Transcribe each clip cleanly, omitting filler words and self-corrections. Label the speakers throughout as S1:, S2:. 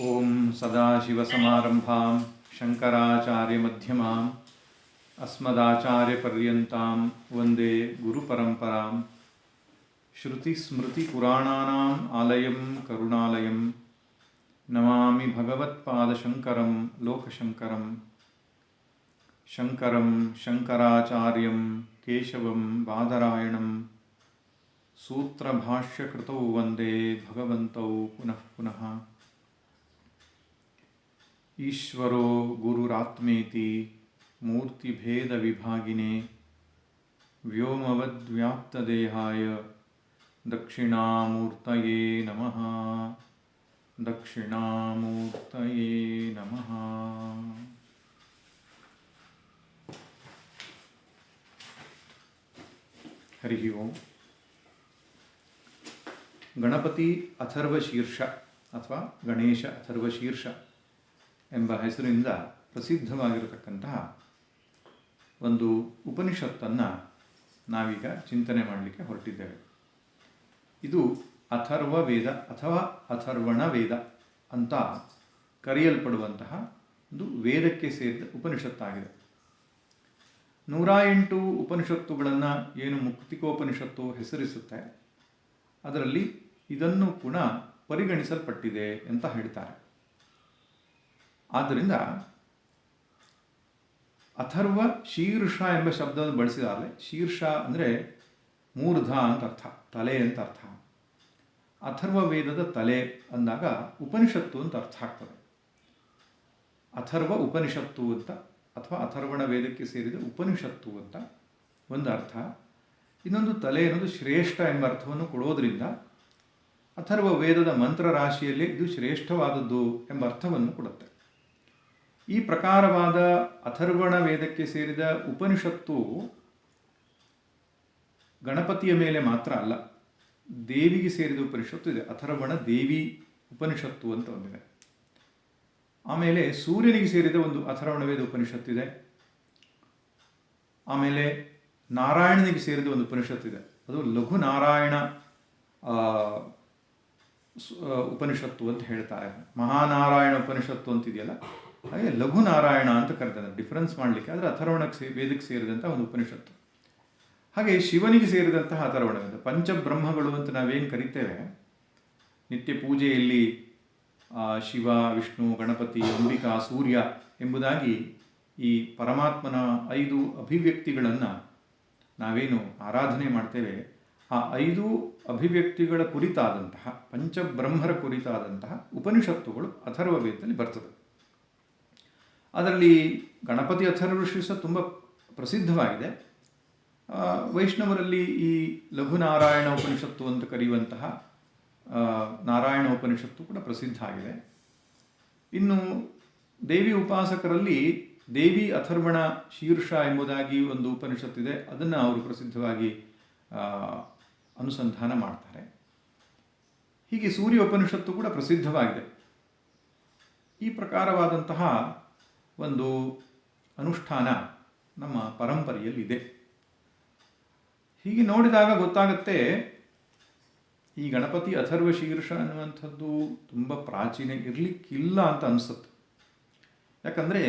S1: ಓಂ ಸದಾಶಿವಸಮಾರಂಭಾಂ ಶಂಕರಾಚಾರ್ಯಮಧ್ಯಮಾಂ ಅಸ್ಮದಾಚಾರ್ಯಪರ್ಯಂತಾಂ ವಂದೇ ಗುರುಪರಂಪರಾಂ ಶ್ರುತಿಸ್ಮೃತಿಪುರಾಣಾನಾಂ ಆಲಯಂ ಕರುಣಾಲಯಂ ನಮಾಮಿ ಭಗವತ್ಪಾದಶಂಕರಂ ಲೋಕಶಂಕರಂ ಶಂಕರಂ ಶಂಕರಾಚಾರ್ಯಂ ಕೇಶವಂ ಬಾದರಾಯಣಂ ಸೂತ್ರಭಾಷ್ಯಕೃತೌ ವಂದೇ ಭಗವಂತೌ ಪುನಃ ಪುನಃ. ಈಶ್ವರೋ ಗುರುರಾತ್ಮೇತಿ ಮೂರ್ತಿಭೇದವಿಭಾಗಿನೇ ವ್ಯೋಮವದ್ವ್ಯಾಪ್ತದೇಹಾಯ ದಕ್ಷಿಣಾಮೂರ್ತಯೇ ನಮಃ. ದಕ್ಷಿಣಾಮೂರ್ತಯೇ ನಮಃ. ಹರಿ ಓಂ. ಗಣಪತಿ ಅಥರ್ವಶೀರ್ಷ ಅಥವಾ ಗಣೇಶ ಅಥರ್ವಶೀರ್ಷ ಎಂಬ ಹೆಸರಿನಿಂದ ಪ್ರಸಿದ್ಧವಾಗಿರತಕ್ಕಂತಹ ಒಂದು ಉಪನಿಷತ್ತನ್ನು ನಾವೀಗ ಚಿಂತನೆ ಮಾಡಲಿಕ್ಕೆ ಹೊರಟಿದ್ದೇವೆ. ಇದು ಅಥರ್ವ ವೇದ ಅಥವಾ ಅಥರ್ವಣ ವೇದ ಅಂತ ಕರೆಯಲ್ಪಡುವಂತಹ ಒಂದು ವೇದಕ್ಕೆ ಸೇರಿದ ಉಪನಿಷತ್ತಾಗಿದೆ. 108 ಉಪನಿಷತ್ತುಗಳನ್ನು ಏನು ಮುಕ್ತಿಕೋಪನಿಷತ್ತು ಹೆಸರಿಸುತ್ತೆ, ಅದರಲ್ಲಿ ಇದನ್ನು ಕೂಡ ಪರಿಗಣಿಸಲ್ಪಟ್ಟಿದೆ ಅಂತ ಹೇಳ್ತಾರೆ. ಆದ್ದರಿಂದ ಅಥರ್ವ ಶೀರ್ಷ ಎಂಬ ಶಬ್ದವನ್ನು ಬಳಸಿದಾಗಲೇ, ಶೀರ್ಷ ಅಂದರೆ ಮೂರ್ಧ ಅಂತ ಅರ್ಥ, ತಲೆ ಅಂತ ಅರ್ಥ. ಅಥರ್ವ ವೇದದ ತಲೆ ಅಂದಾಗ ಉಪನಿಷತ್ತು ಅಂತ ಅರ್ಥ ಆಗ್ತದೆ. ಅಥರ್ವ ಉಪನಿಷತ್ತು ಅಂತ ಅಥವಾ ಅಥರ್ವಣ ವೇದಕ್ಕೆ ಸೇರಿದ ಉಪನಿಷತ್ತು ಅಂತ ಒಂದು ಅರ್ಥ. ಇನ್ನೊಂದು ತಲೆ ಅನ್ನೋದು ಶ್ರೇಷ್ಠ ಎಂಬ ಅರ್ಥವನ್ನು ಕೊಡೋದ್ರಿಂದ ಅಥರ್ವ ವೇದದ ಮಂತ್ರ ರಾಶಿಯಲ್ಲಿ ಇದು ಶ್ರೇಷ್ಠವಾದದ್ದು ಎಂಬ ಅರ್ಥವನ್ನು ಕೊಡುತ್ತೆ. ಈ ಪ್ರಕಾರವಾದ ಅಥರ್ವಣ ವೇದಕ್ಕೆ ಸೇರಿದ ಉಪನಿಷತ್ತು ಗಣಪತಿಯ ಮೇಲೆ ಮಾತ್ರ ಅಲ್ಲ, ದೇವಿಗೆ ಸೇರಿದ ಉಪನಿಷತ್ತು ಇದೆ. ಅಥರ್ವಣ ದೇವಿ ಉಪನಿಷತ್ತು ಅಂತ ಒಂದಿದೆ. ಆಮೇಲೆ ಸೂರ್ಯನಿಗೆ ಸೇರಿದ ಒಂದು ಅಥರ್ವಣ ವೇದ ಉಪನಿಷತ್ತಿದೆ. ಆಮೇಲೆ ನಾರಾಯಣನಿಗೆ ಸೇರಿದ ಒಂದು ಉಪನಿಷತ್ತಿದೆ, ಅದು ಲಘು ನಾರಾಯಣ ಉಪನಿಷತ್ತು ಅಂತ ಹೇಳ್ತಾರೆ. ಮಹಾನಾರಾಯಣ ಉಪನಿಷತ್ತು ಅಂತಿದೆಯಲ್ಲ, ಹಾಗೆ ಲಘು ನಾರಾಯಣ ಅಂತ ಕರೀತಾರೆ. ಡಿಫರೆನ್ಸ್ ಮಾಡಲಿಕ್ಕೆ ಆದರೆ ಅಥರ್ವಣಕ್ಕೆ ವೇದಕ್ಕೆ ಸೇರಿದಂಥ ಒಂದು ಉಪನಿಷತ್ತು. ಹಾಗೆ ಶಿವನಿಗೆ ಸೇರಿದಂತಹ ಅಥರ್ವಣ ವೇದ. ಪಂಚಬ್ರಹ್ಮಗಳು ಅಂತ ನಾವೇನು ಕರಿತೇವೆ, ನಿತ್ಯ ಪೂಜೆಯಲ್ಲಿ ಶಿವ, ವಿಷ್ಣು, ಗಣಪತಿ, ಅಂಬಿಕಾ, ಸೂರ್ಯ ಎಂಬುದಾಗಿ ಈ ಪರಮಾತ್ಮನ 5 ಅಭಿವ್ಯಕ್ತಿಗಳನ್ನು ನಾವೇನು ಆರಾಧನೆ ಮಾಡ್ತೇವೆ, ಆ 5 ಅಭಿವ್ಯಕ್ತಿಗಳ ಕುರಿತಾದಂತಹ ಪಂಚಬ್ರಹ್ಮರ ಕುರಿತಾದಂತಹ ಉಪನಿಷತ್ತುಗಳು ಅಥರ್ವ ವೇದದಲ್ಲಿ ಬರ್ತದೆ. ಅದರಲ್ಲಿ ಗಣಪತಿ ಅಥರ್ವಶೀರ್ಷ ತುಂಬ ಪ್ರಸಿದ್ಧವಾಗಿದೆ. ವೈಷ್ಣವರಲ್ಲಿ ಈ ಲಘು ನಾರಾಯಣ ಉಪನಿಷತ್ತು ಅಂತ ಕರೆಯುವಂತಹ ನಾರಾಯಣ ಉಪನಿಷತ್ತು ಕೂಡ ಪ್ರಸಿದ್ಧ ಆಗಿದೆ. ಇನ್ನು ದೇವಿ ಉಪಾಸಕರಲ್ಲಿ ದೇವಿ ಅಥರ್ವಣ ಶೀರ್ಷ ಎಂಬುದಾಗಿ ಒಂದು ಉಪನಿಷತ್ತಿದೆ. ಅದನ್ನು ಅವರು ಪ್ರಸಿದ್ಧವಾಗಿ ಅನುಸಂಧಾನ ಮಾಡ್ತಾರೆ. ಹೀಗೆ ಸೂರ್ಯ ಉಪನಿಷತ್ತು ಕೂಡ ಪ್ರಸಿದ್ಧವಾಗಿದೆ. ಈ ಪ್ರಕಾರವಾದಂತಹ ಒಂದು ಅನುಷ್ಠಾನ ನಮ್ಮ ಪರಂಪರೆಯಲ್ಲಿದೆ. ಹೀಗೆ ನೋಡಿದಾಗ ಗೊತ್ತಾಗುತ್ತೆ, ಈ ಗಣಪತಿ ಅಥರ್ವ ಶೀರ್ಷ ಅನ್ನುವಂಥದ್ದು ತುಂಬ ಪ್ರಾಚೀನ ಇರಲಿಕ್ಕಿಲ್ಲ ಅಂತ ಅನಿಸುತ್ತೆ. ಯಾಕಂದರೆ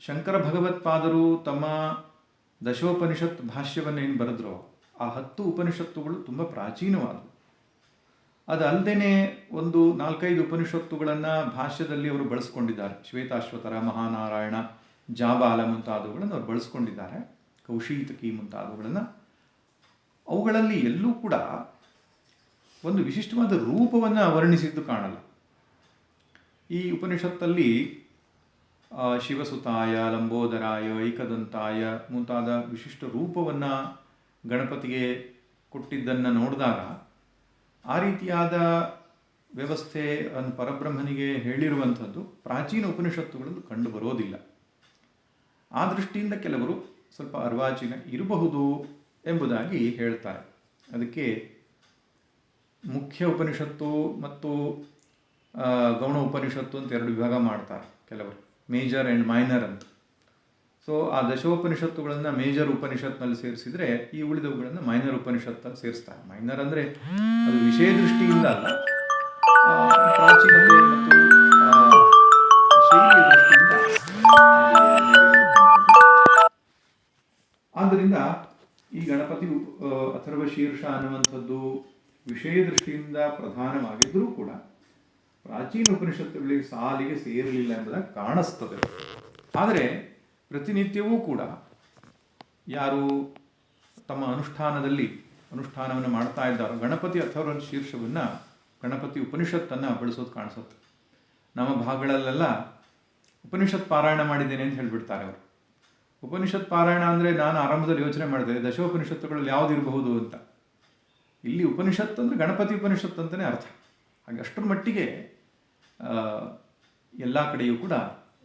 S1: ಶಂಕರ ಭಗವತ್ಪಾದರು ತಮ್ಮ ದಶೋಪನಿಷತ್ ಭಾಷ್ಯವನ್ನು ಏನು ಬರೆದ್ರೋ ಆ 10 ಉಪನಿಷತ್ತುಗಳು ತುಂಬ ಪ್ರಾಚೀನವಾದವು. ಅದಲ್ಲದೆ ಒಂದು 4-5 ಉಪನಿಷತ್ತುಗಳನ್ನು ಭಾಷ್ಯದಲ್ಲಿ ಅವರು ಬಳಸ್ಕೊಂಡಿದ್ದಾರೆ. ಶ್ವೇತಾಶ್ವತರ, ಮಹಾನಾರಾಯಣ, ಜಾಬಾಲ ಮುಂತಾದವುಗಳನ್ನು ಅವರು ಬಳಸ್ಕೊಂಡಿದ್ದಾರೆ. ಕೌಶೀತಕಿ ಮುಂತಾದವುಗಳನ್ನು. ಅವುಗಳಲ್ಲಿ ಎಲ್ಲೂ ಕೂಡ ಒಂದು ವಿಶಿಷ್ಟವಾದ ರೂಪವನ್ನು ವರ್ಣಿಸಿದ್ದು ಕಾಣಲ್ಲ. ಈ ಉಪನಿಷತ್ತಲ್ಲಿ ಶಿವಸುತಾಯ, ಲಂಬೋದರಾಯ, ಏಕದಂತಾಯ ಮುಂತಾದ ವಿಶಿಷ್ಟ ರೂಪವನ್ನು ಗಣಪತಿಗೆ ಕೊಟ್ಟಿದ್ದನ್ನು ನೋಡಿದಾಗ ಆ ರೀತಿಯಾದ ವ್ಯವಸ್ಥೆ ಪರಬ್ರಹ್ಮನಿಗೆ ಹೇಳಿರುವಂಥದ್ದು ಪ್ರಾಚೀನ ಉಪನಿಷತ್ತುಗಳಲ್ಲಿ ಕಂಡು ಬರೋದಿಲ್ಲ. ಆ ದೃಷ್ಟಿಯಿಂದ ಕೆಲವರು ಸ್ವಲ್ಪ ಅರ್ವಾಚೀನ ಇರಬಹುದು ಎಂಬುದಾಗಿ ಹೇಳ್ತಾರೆ. ಅದಕ್ಕೆ ಮುಖ್ಯ ಉಪನಿಷತ್ತು ಮತ್ತು ಗೌಣ ಉಪನಿಷತ್ತು ಅಂತ 2 ವಿಭಾಗ ಮಾಡ್ತಾರೆ ಕೆಲವರು, ಮೇಜರ್ ಆ್ಯಂಡ್ ಮೈನರ್ ಅಂತ. ಸೊ ಆ ದಶೋಪನಿಷತ್ತುಗಳನ್ನು ಮೇಜರ್ ಉಪನಿಷತ್ನಲ್ಲಿ ಸೇರಿಸಿದರೆ ಈ ಉಳಿದವುಗಳನ್ನು ಮೈನರ್ ಉಪನಿಷತ್ತಲ್ಲಿ ಸೇರಿಸ್ತಾರೆ. ಮೈನರ್ ಅಂದರೆ ಅದು ವಿಷಯ ದೃಷ್ಟಿಯಿಂದ ಅಲ್ಲ, ಪ್ರಾಚೀನತೆ ಮತ್ತು ಶೀರ್ಷ ಅನ್ನುವಂಥದ್ದು ವಿಷಯ ದೃಷ್ಟಿಯಿಂದ ಪ್ರಧಾನವಾಗಿದ್ದರೂ ಕೂಡ ಪ್ರಾಚೀನ ಉಪನಿಷತ್ತುಗಳಿಗೆ ಸಾಲಿಗೆ ಸೇರಲಿಲ್ಲ ಎಂಬುದಾಗಿ ಕಾಣಿಸ್ತದೆ. ಆದರೆ ಪ್ರತಿನಿತ್ಯವೂ ಕೂಡ ಯಾರು ತಮ್ಮ ಅನುಷ್ಠಾನವನ್ನು ಮಾಡ್ತಾ ಇದ್ದಾರೋ ಗಣಪತಿ ಅಥರ್ವ ಶೀರ್ಷವನ್ನು, ಗಣಪತಿ ಉಪನಿಷತ್ತನ್ನು ಬಳಸೋದು ಕಾಣಿಸುತ್ತೆ. ನಮ್ಮ ಭಾಗಗಳಲ್ಲೆಲ್ಲ ಉಪನಿಷತ್ ಪಾರಾಯಣ ಮಾಡಿದ್ದೇನೆ ಅಂತ ಹೇಳಿಬಿಡ್ತಾರೆ ಅವರು. ಉಪನಿಷತ್ ಪಾರಾಯಣ ಅಂದರೆ ನಾನು ಆರಂಭದಲ್ಲಿ ಯೋಚನೆ ಮಾಡಿದೆ ದಶೋಪನಿಷತ್ತುಗಳಲ್ಲಿ ಯಾವುದಿರಬಹುದು ಅಂತ. ಇಲ್ಲಿ ಉಪನಿಷತ್ ಅಂದರೆ ಗಣಪತಿ ಉಪನಿಷತ್ ಅಂತಲೇ ಅರ್ಥ. ಹಾಗೆ ಅಷ್ಟರ ಮಟ್ಟಿಗೆ ಎಲ್ಲ ಕಡೆಯೂ ಕೂಡ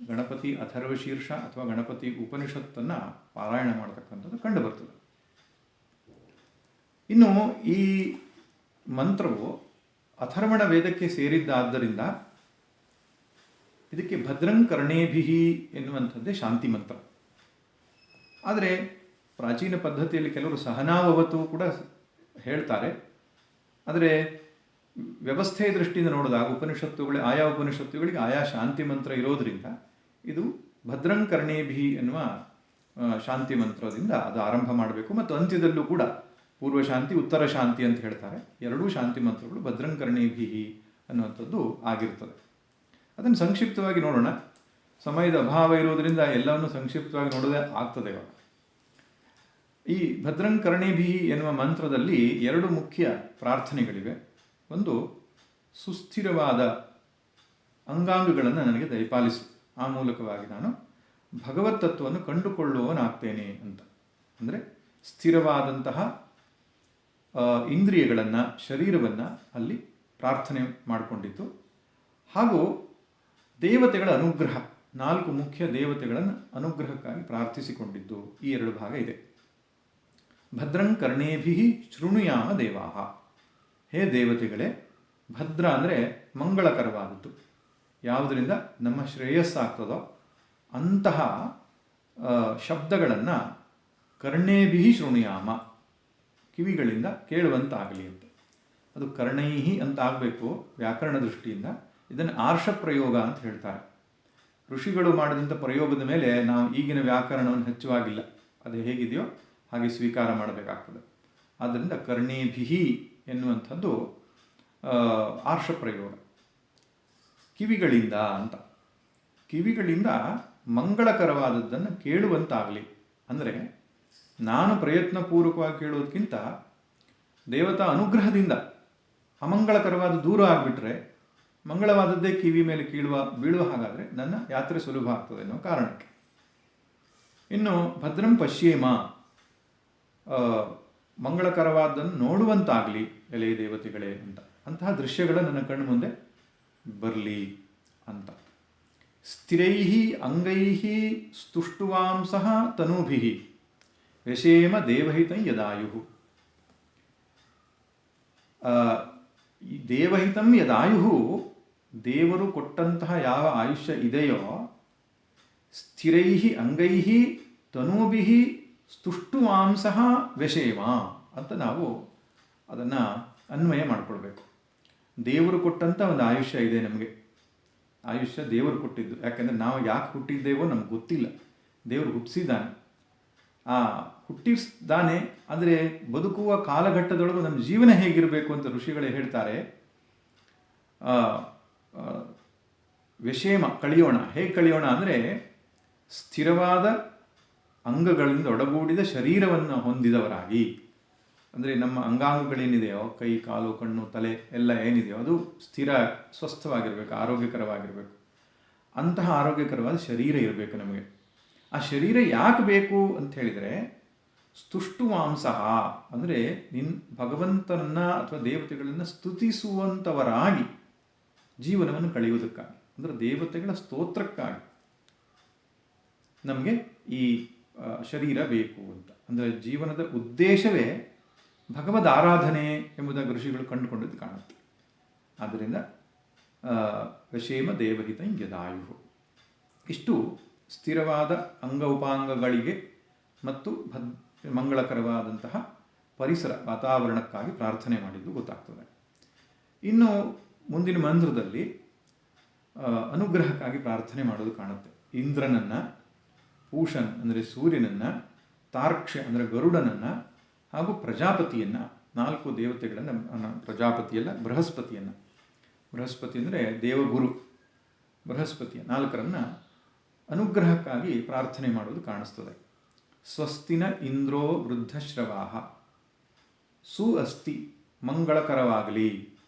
S1: ಗಣಪತಿ ಅಥರ್ವ ಶೀರ್ಷ ಅಥವಾ ಗಣಪತಿ ಉಪನಿಷತ್ತನ್ನು ಪಾರಾಯಣ ಮಾಡತಕ್ಕಂಥದ್ದು ಕಂಡು ಬರ್ತದೆ. ಇನ್ನು ಈ ಮಂತ್ರವು ಅಥರ್ವಣ ವೇದಕ್ಕೆ ಸೇರಿದ್ದಾದ್ದರಿಂದ ಇದಕ್ಕೆ ಭದ್ರಂ ಕರ್ಣೇಭಿಹಿ ಎನ್ನುವಂಥದ್ದೇ ಶಾಂತಿ ಮಂತ್ರ. ಆದರೆ ಪ್ರಾಚೀನ ಪದ್ಧತಿಯಲ್ಲಿ ಕೆಲವರು ಸಹನಾವವತು ಕೂಡ ಹೇಳ್ತಾರೆ. ಆದರೆ ವ್ಯವಸ್ಥೆಯ ದೃಷ್ಟಿಯಿಂದ ನೋಡಿದಾಗ ಆಯಾ ಉಪನಿಷತ್ತುಗಳಿಗೆ ಆಯಾ ಶಾಂತಿ ಮಂತ್ರ ಇರೋದರಿಂದ ಇದು ಭದ್ರಂ ಕರ್ಣೇಭಿಹಿ ಎನ್ನುವ ಶಾಂತಿ ಮಂತ್ರದಿಂದ ಅದು ಆರಂಭ ಮಾಡಬೇಕು. ಮತ್ತು ಅಂತ್ಯದಲ್ಲೂ ಕೂಡ ಪೂರ್ವ ಶಾಂತಿ ಉತ್ತರ ಶಾಂತಿ ಅಂತ ಹೇಳ್ತಾರೆ. ಎರಡೂ ಶಾಂತಿ ಮಂತ್ರಗಳು ಭದ್ರಂ ಕರ್ಣೇಭಿಹಿ ಅನ್ನುವಂಥದ್ದು ಆಗಿರ್ತದೆ. ಅದನ್ನು ಸಂಕ್ಷಿಪ್ತವಾಗಿ ನೋಡೋಣ. ಸಮಯದ ಅಭಾವ ಇರೋದರಿಂದ ಎಲ್ಲವನ್ನು ಸಂಕ್ಷಿಪ್ತವಾಗಿ ನೋಡೋದೇ ಆಗ್ತದೆ ಇವಾಗ. ಈ ಭದ್ರಂ ಕರ್ಣೇಭಿಹಿ ಎನ್ನುವ ಮಂತ್ರದಲ್ಲಿ ಎರಡು ಮುಖ್ಯ ಪ್ರಾರ್ಥನೆಗಳಿವೆ. ಒಂದು, ಸುಸ್ಥಿರವಾದ ಅಂಗಾಂಗಗಳನ್ನು ನನಗೆ ದಯಪಾಲಿಸು, ಆ ಮೂಲಕವಾಗಿ ನಾನು ಭಗವತ್ ತತ್ವವನ್ನು ಕಂಡುಕೊಳ್ಳುವವನಾಗ್ತೇನೆ ಅಂತ. ಅಂದರೆ ಸ್ಥಿರವಾದಂತಹ ಇಂದ್ರಿಯಗಳನ್ನು, ಶರೀರವನ್ನು ಅಲ್ಲಿ ಪ್ರಾರ್ಥನೆ ಮಾಡಿಕೊಂಡಿತ್ತು. ಹಾಗೂ ದೇವತೆಗಳ ಅನುಗ್ರಹ, 4 ಮುಖ್ಯ ದೇವತೆಗಳನ್ನು ಅನುಗ್ರಹಕ್ಕಾಗಿ ಪ್ರಾರ್ಥಿಸಿಕೊಂಡಿದ್ದು. ಈ 2 ಭಾಗ ಇದೆ. ಭದ್ರಂ ಕರ್ಣೇಭಿಹಿ ಶೃಣುಯಾಮ ದೇವಾಹ. ಹೇ ದೇವತೆಗಳೇ, ಭದ್ರ ಅಂದರೆ ಮಂಗಳಕರವಾದದ್ದು, ಯಾವುದರಿಂದ ನಮ್ಮ ಶ್ರೇಯಸ್ಸಾಗ್ತದೋ ಅಂತಹ ಶಬ್ದಗಳನ್ನು ಕರ್ಣೇಭಿಹಿ ಶೃಣುಯಾಮ, ಕಿವಿಗಳಿಂದ ಕೇಳುವಂತಾಗಲಿ ಅಂತ. ಅದು ಕರ್ಣೈಹಿ ಅಂತ ಆಗಬೇಕು ವ್ಯಾಕರಣ ದೃಷ್ಟಿಯಿಂದ. ಇದನ್ನು ಆರ್ಷ ಪ್ರಯೋಗ ಅಂತ ಹೇಳ್ತಾರೆ. ಋಷಿಗಳು ಮಾಡಿದಂಥ ಪ್ರಯೋಗದ ಮೇಲೆ ನಾವು ಈಗಿನ ವ್ಯಾಕರಣವನ್ನು ಹೆಚ್ಚುವಾಗಿಲ್ಲ, ಅದು ಹೇಗಿದೆಯೋ ಹಾಗೆ ಸ್ವೀಕಾರ ಮಾಡಬೇಕಾಗ್ತದೆ. ಆದ್ದರಿಂದ ಕರ್ಣೇಭಿಹಿ ಎನ್ನುವಂಥದ್ದು ಆರ್ಷ ಪ್ರಯೋಗ. ಕಿವಿಗಳಿಂದ ಅಂತ, ಕಿವಿಗಳಿಂದ ಮಂಗಳಕರವಾದದ್ದನ್ನು ಕೇಳುವಂತಾಗಲಿ. ಅಂದರೆ ನಾನು ಪ್ರಯತ್ನಪೂರ್ವಕವಾಗಿ ಕೇಳೋದಕ್ಕಿಂತ ದೇವತಾ ಅನುಗ್ರಹದಿಂದ ಅಮಂಗಳಕರವಾದ ದೂರ ಆಗಿಬಿಟ್ರೆ ಮಂಗಳವಾದದ್ದೇ ಕಿವಿ ಮೇಲೆ ಬೀಳುವ ಹಾಗಾದರೆ ನನ್ನ ಯಾತ್ರೆ ಸುಲಭ ಆಗ್ತದೆ ಅನ್ನೋ ಕಾರಣಕ್ಕೆ. ಇನ್ನು ಭದ್ರಂ ಪಶ್ಯೇಮ, ಮಂಗಳಕರವಾದನ್ನು ನೋಡುವಂತಾಗಲಿ ಎಲೆ ದೇವತೆಗಳೇ ಅಂತ. ಅಂತಹ ದೃಶ್ಯಗಳು ನನ್ನ ಕಣ್ಣು ಮುಂದೆ ಬರಲಿ ಅಂತ. ಸ್ಥಿರೈಹಿ ಅಂಗೈಹಿ ಸ್ತುಷ್ಟುವಾಂಸಃ ತನೂಭಿಹಿ ಯಶೇಮ ದೇವಹಿತಂ ಯದಾಯುಃ. ಈ ದೇವಹಿತಂ ಯದಾಯುಃ, ದೇವರು ಕೊಟ್ಟಂತಹ ಯಾವ ಆಯುಷ್ಯ ಇದೆಯೋ, ಸ್ಥಿರೈಹಿ ಅಂಗೈಹಿ ತನೂಭಿಹಿ ಸ್ತುಷ್ಟುವಾಂಸಃ ವ್ಯಶೇಮ ಅಂತ ನಾವು ಅದನ್ನು ಅನ್ವಯ ಮಾಡಿಕೊಳ್ಬೇಕು. ದೇವರು ಕೊಟ್ಟಂಥ ಒಂದು ಆಯುಷ್ಯ ಇದೆ ನಮಗೆ. ಆಯುಷ್ಯ ದೇವರು ಕೊಟ್ಟಿದ್ದು. ಯಾಕೆಂದರೆ ನಾವು ಯಾಕೆ ಹುಟ್ಟಿದ್ದೇವೋ ನಮ್ಗೆ ಗೊತ್ತಿಲ್ಲ. ದೇವರು ಹುಟ್ಟಿಸಿದ್ದಾನೆ, ಹುಟ್ಟಿಸ್ದಾನೆ. ಆದರೆ ಬದುಕುವ ಕಾಲಘಟ್ಟದೊಳಗೂ ನಮ್ಮ ಜೀವನ ಹೇಗಿರಬೇಕು ಅಂತ ಋಷಿಗಳೇ ಹೇಳ್ತಾರೆ. ವ್ಯಶೇಮ, ಕಳೆಯೋಣ. ಹೇಗೆ ಕಳೆಯೋಣ ಅಂದರೆ ಸ್ಥಿರವಾದ ಅಂಗಗಳಿಂದ ಒಡಗೂಡಿದ ಶರೀರವನ್ನು ಹೊಂದಿದವರಾಗಿ. ಅಂದರೆ ನಮ್ಮ ಅಂಗಾಂಗಗಳೇನಿದೆಯೋ, ಕೈ, ಕಾಲು, ಕಣ್ಣು, ತಲೆ ಎಲ್ಲ ಏನಿದೆಯೋ ಅದು ಸ್ಥಿರ, ಸ್ವಸ್ಥವಾಗಿರಬೇಕು, ಆರೋಗ್ಯಕರವಾಗಿರಬೇಕು. ಅಂತಹ ಆರೋಗ್ಯಕರವಾದ ಶರೀರ ಇರಬೇಕು ನಮಗೆ. ಆ ಶರೀರ ಯಾಕೆ ಬೇಕು ಅಂತ ಹೇಳಿದರೆ, ಸ್ತುಷ್ಟುವಾಂಸಃ ಅಂದರೆ ಭಗವಂತನನ್ನು ಅಥವಾ ದೇವತೆಗಳನ್ನು ಸ್ತುತಿಸುವಂಥವರಾಗಿ ಜೀವನವನ್ನು ಕಳೆಯುವುದಕ್ಕಾಗಿ, ಅಂದರೆ ದೇವತೆಗಳ ಸ್ತೋತ್ರಕ್ಕಾಗಿ ನಮಗೆ ಈ ಶರೀರ ಬೇಕು ಅಂತ. ಅಂದರೆ ಜೀವನದ ಉದ್ದೇಶವೇ ಭಗವದ್ ಆರಾಧನೆ ಎಂಬುದಾಗಿ ಋಷಿಗಳು ಕಂಡುಕೊಂಡದ್ದು ಕಾಣುತ್ತೆ. ಆದ್ದರಿಂದ ವಶೇಮ ದೇವಹಿತಂ ಯದಾಯುಃ. ಇಷ್ಟು ಸ್ಥಿರವಾದ ಅಂಗ ಉಪಾಂಗಗಳಿಗೆ ಮತ್ತು ಮಂಗಳಕರವಾದಂತಹ ಪರಿಸರ ವಾತಾವರಣಕ್ಕಾಗಿ ಪ್ರಾರ್ಥನೆ ಮಾಡಿದ್ದು ಗೊತ್ತಾಗ್ತದೆ. ಇನ್ನು ಮುಂದಿನ ಮಂತ್ರದಲ್ಲಿ ಅನುಗ್ರಹಕ್ಕಾಗಿ ಪ್ರಾರ್ಥನೆ ಮಾಡೋದು ಕಾಣುತ್ತೆ. ಇಂದ್ರನನ್ನು, ಪೂಷನ್ ಅಂದರೆ ಸೂರ್ಯನನ್ನು, ತಾರ್ಕ್ಷ ಅಂದರೆ ಗರುಡನನ್ನು ಹಾಗೂ ಪ್ರಜಾಪತಿಯನ್ನು 4 ದೇವತೆಗಳನ್ನು, ಪ್ರಜಾಪತಿಯಲ್ಲ ಬೃಹಸ್ಪತಿಯನ್ನು, ಬೃಹಸ್ಪತಿ ಅಂದರೆ ದೇವಗುರು, ಬೃಹಸ್ಪತಿಯ 4ರನ್ನು ಅನುಗ್ರಹಕ್ಕಾಗಿ ಪ್ರಾರ್ಥನೆ ಮಾಡುವುದು ಕಾಣಿಸ್ತದೆ. ಸ್ವಸ್ತಿನ ಇಂದ್ರೋ ವೃದ್ಧಶ್ರವಾಹ, ಸು ಅಸ್ತಿ ಮಂಗಳಕರವಾಗಲಿ,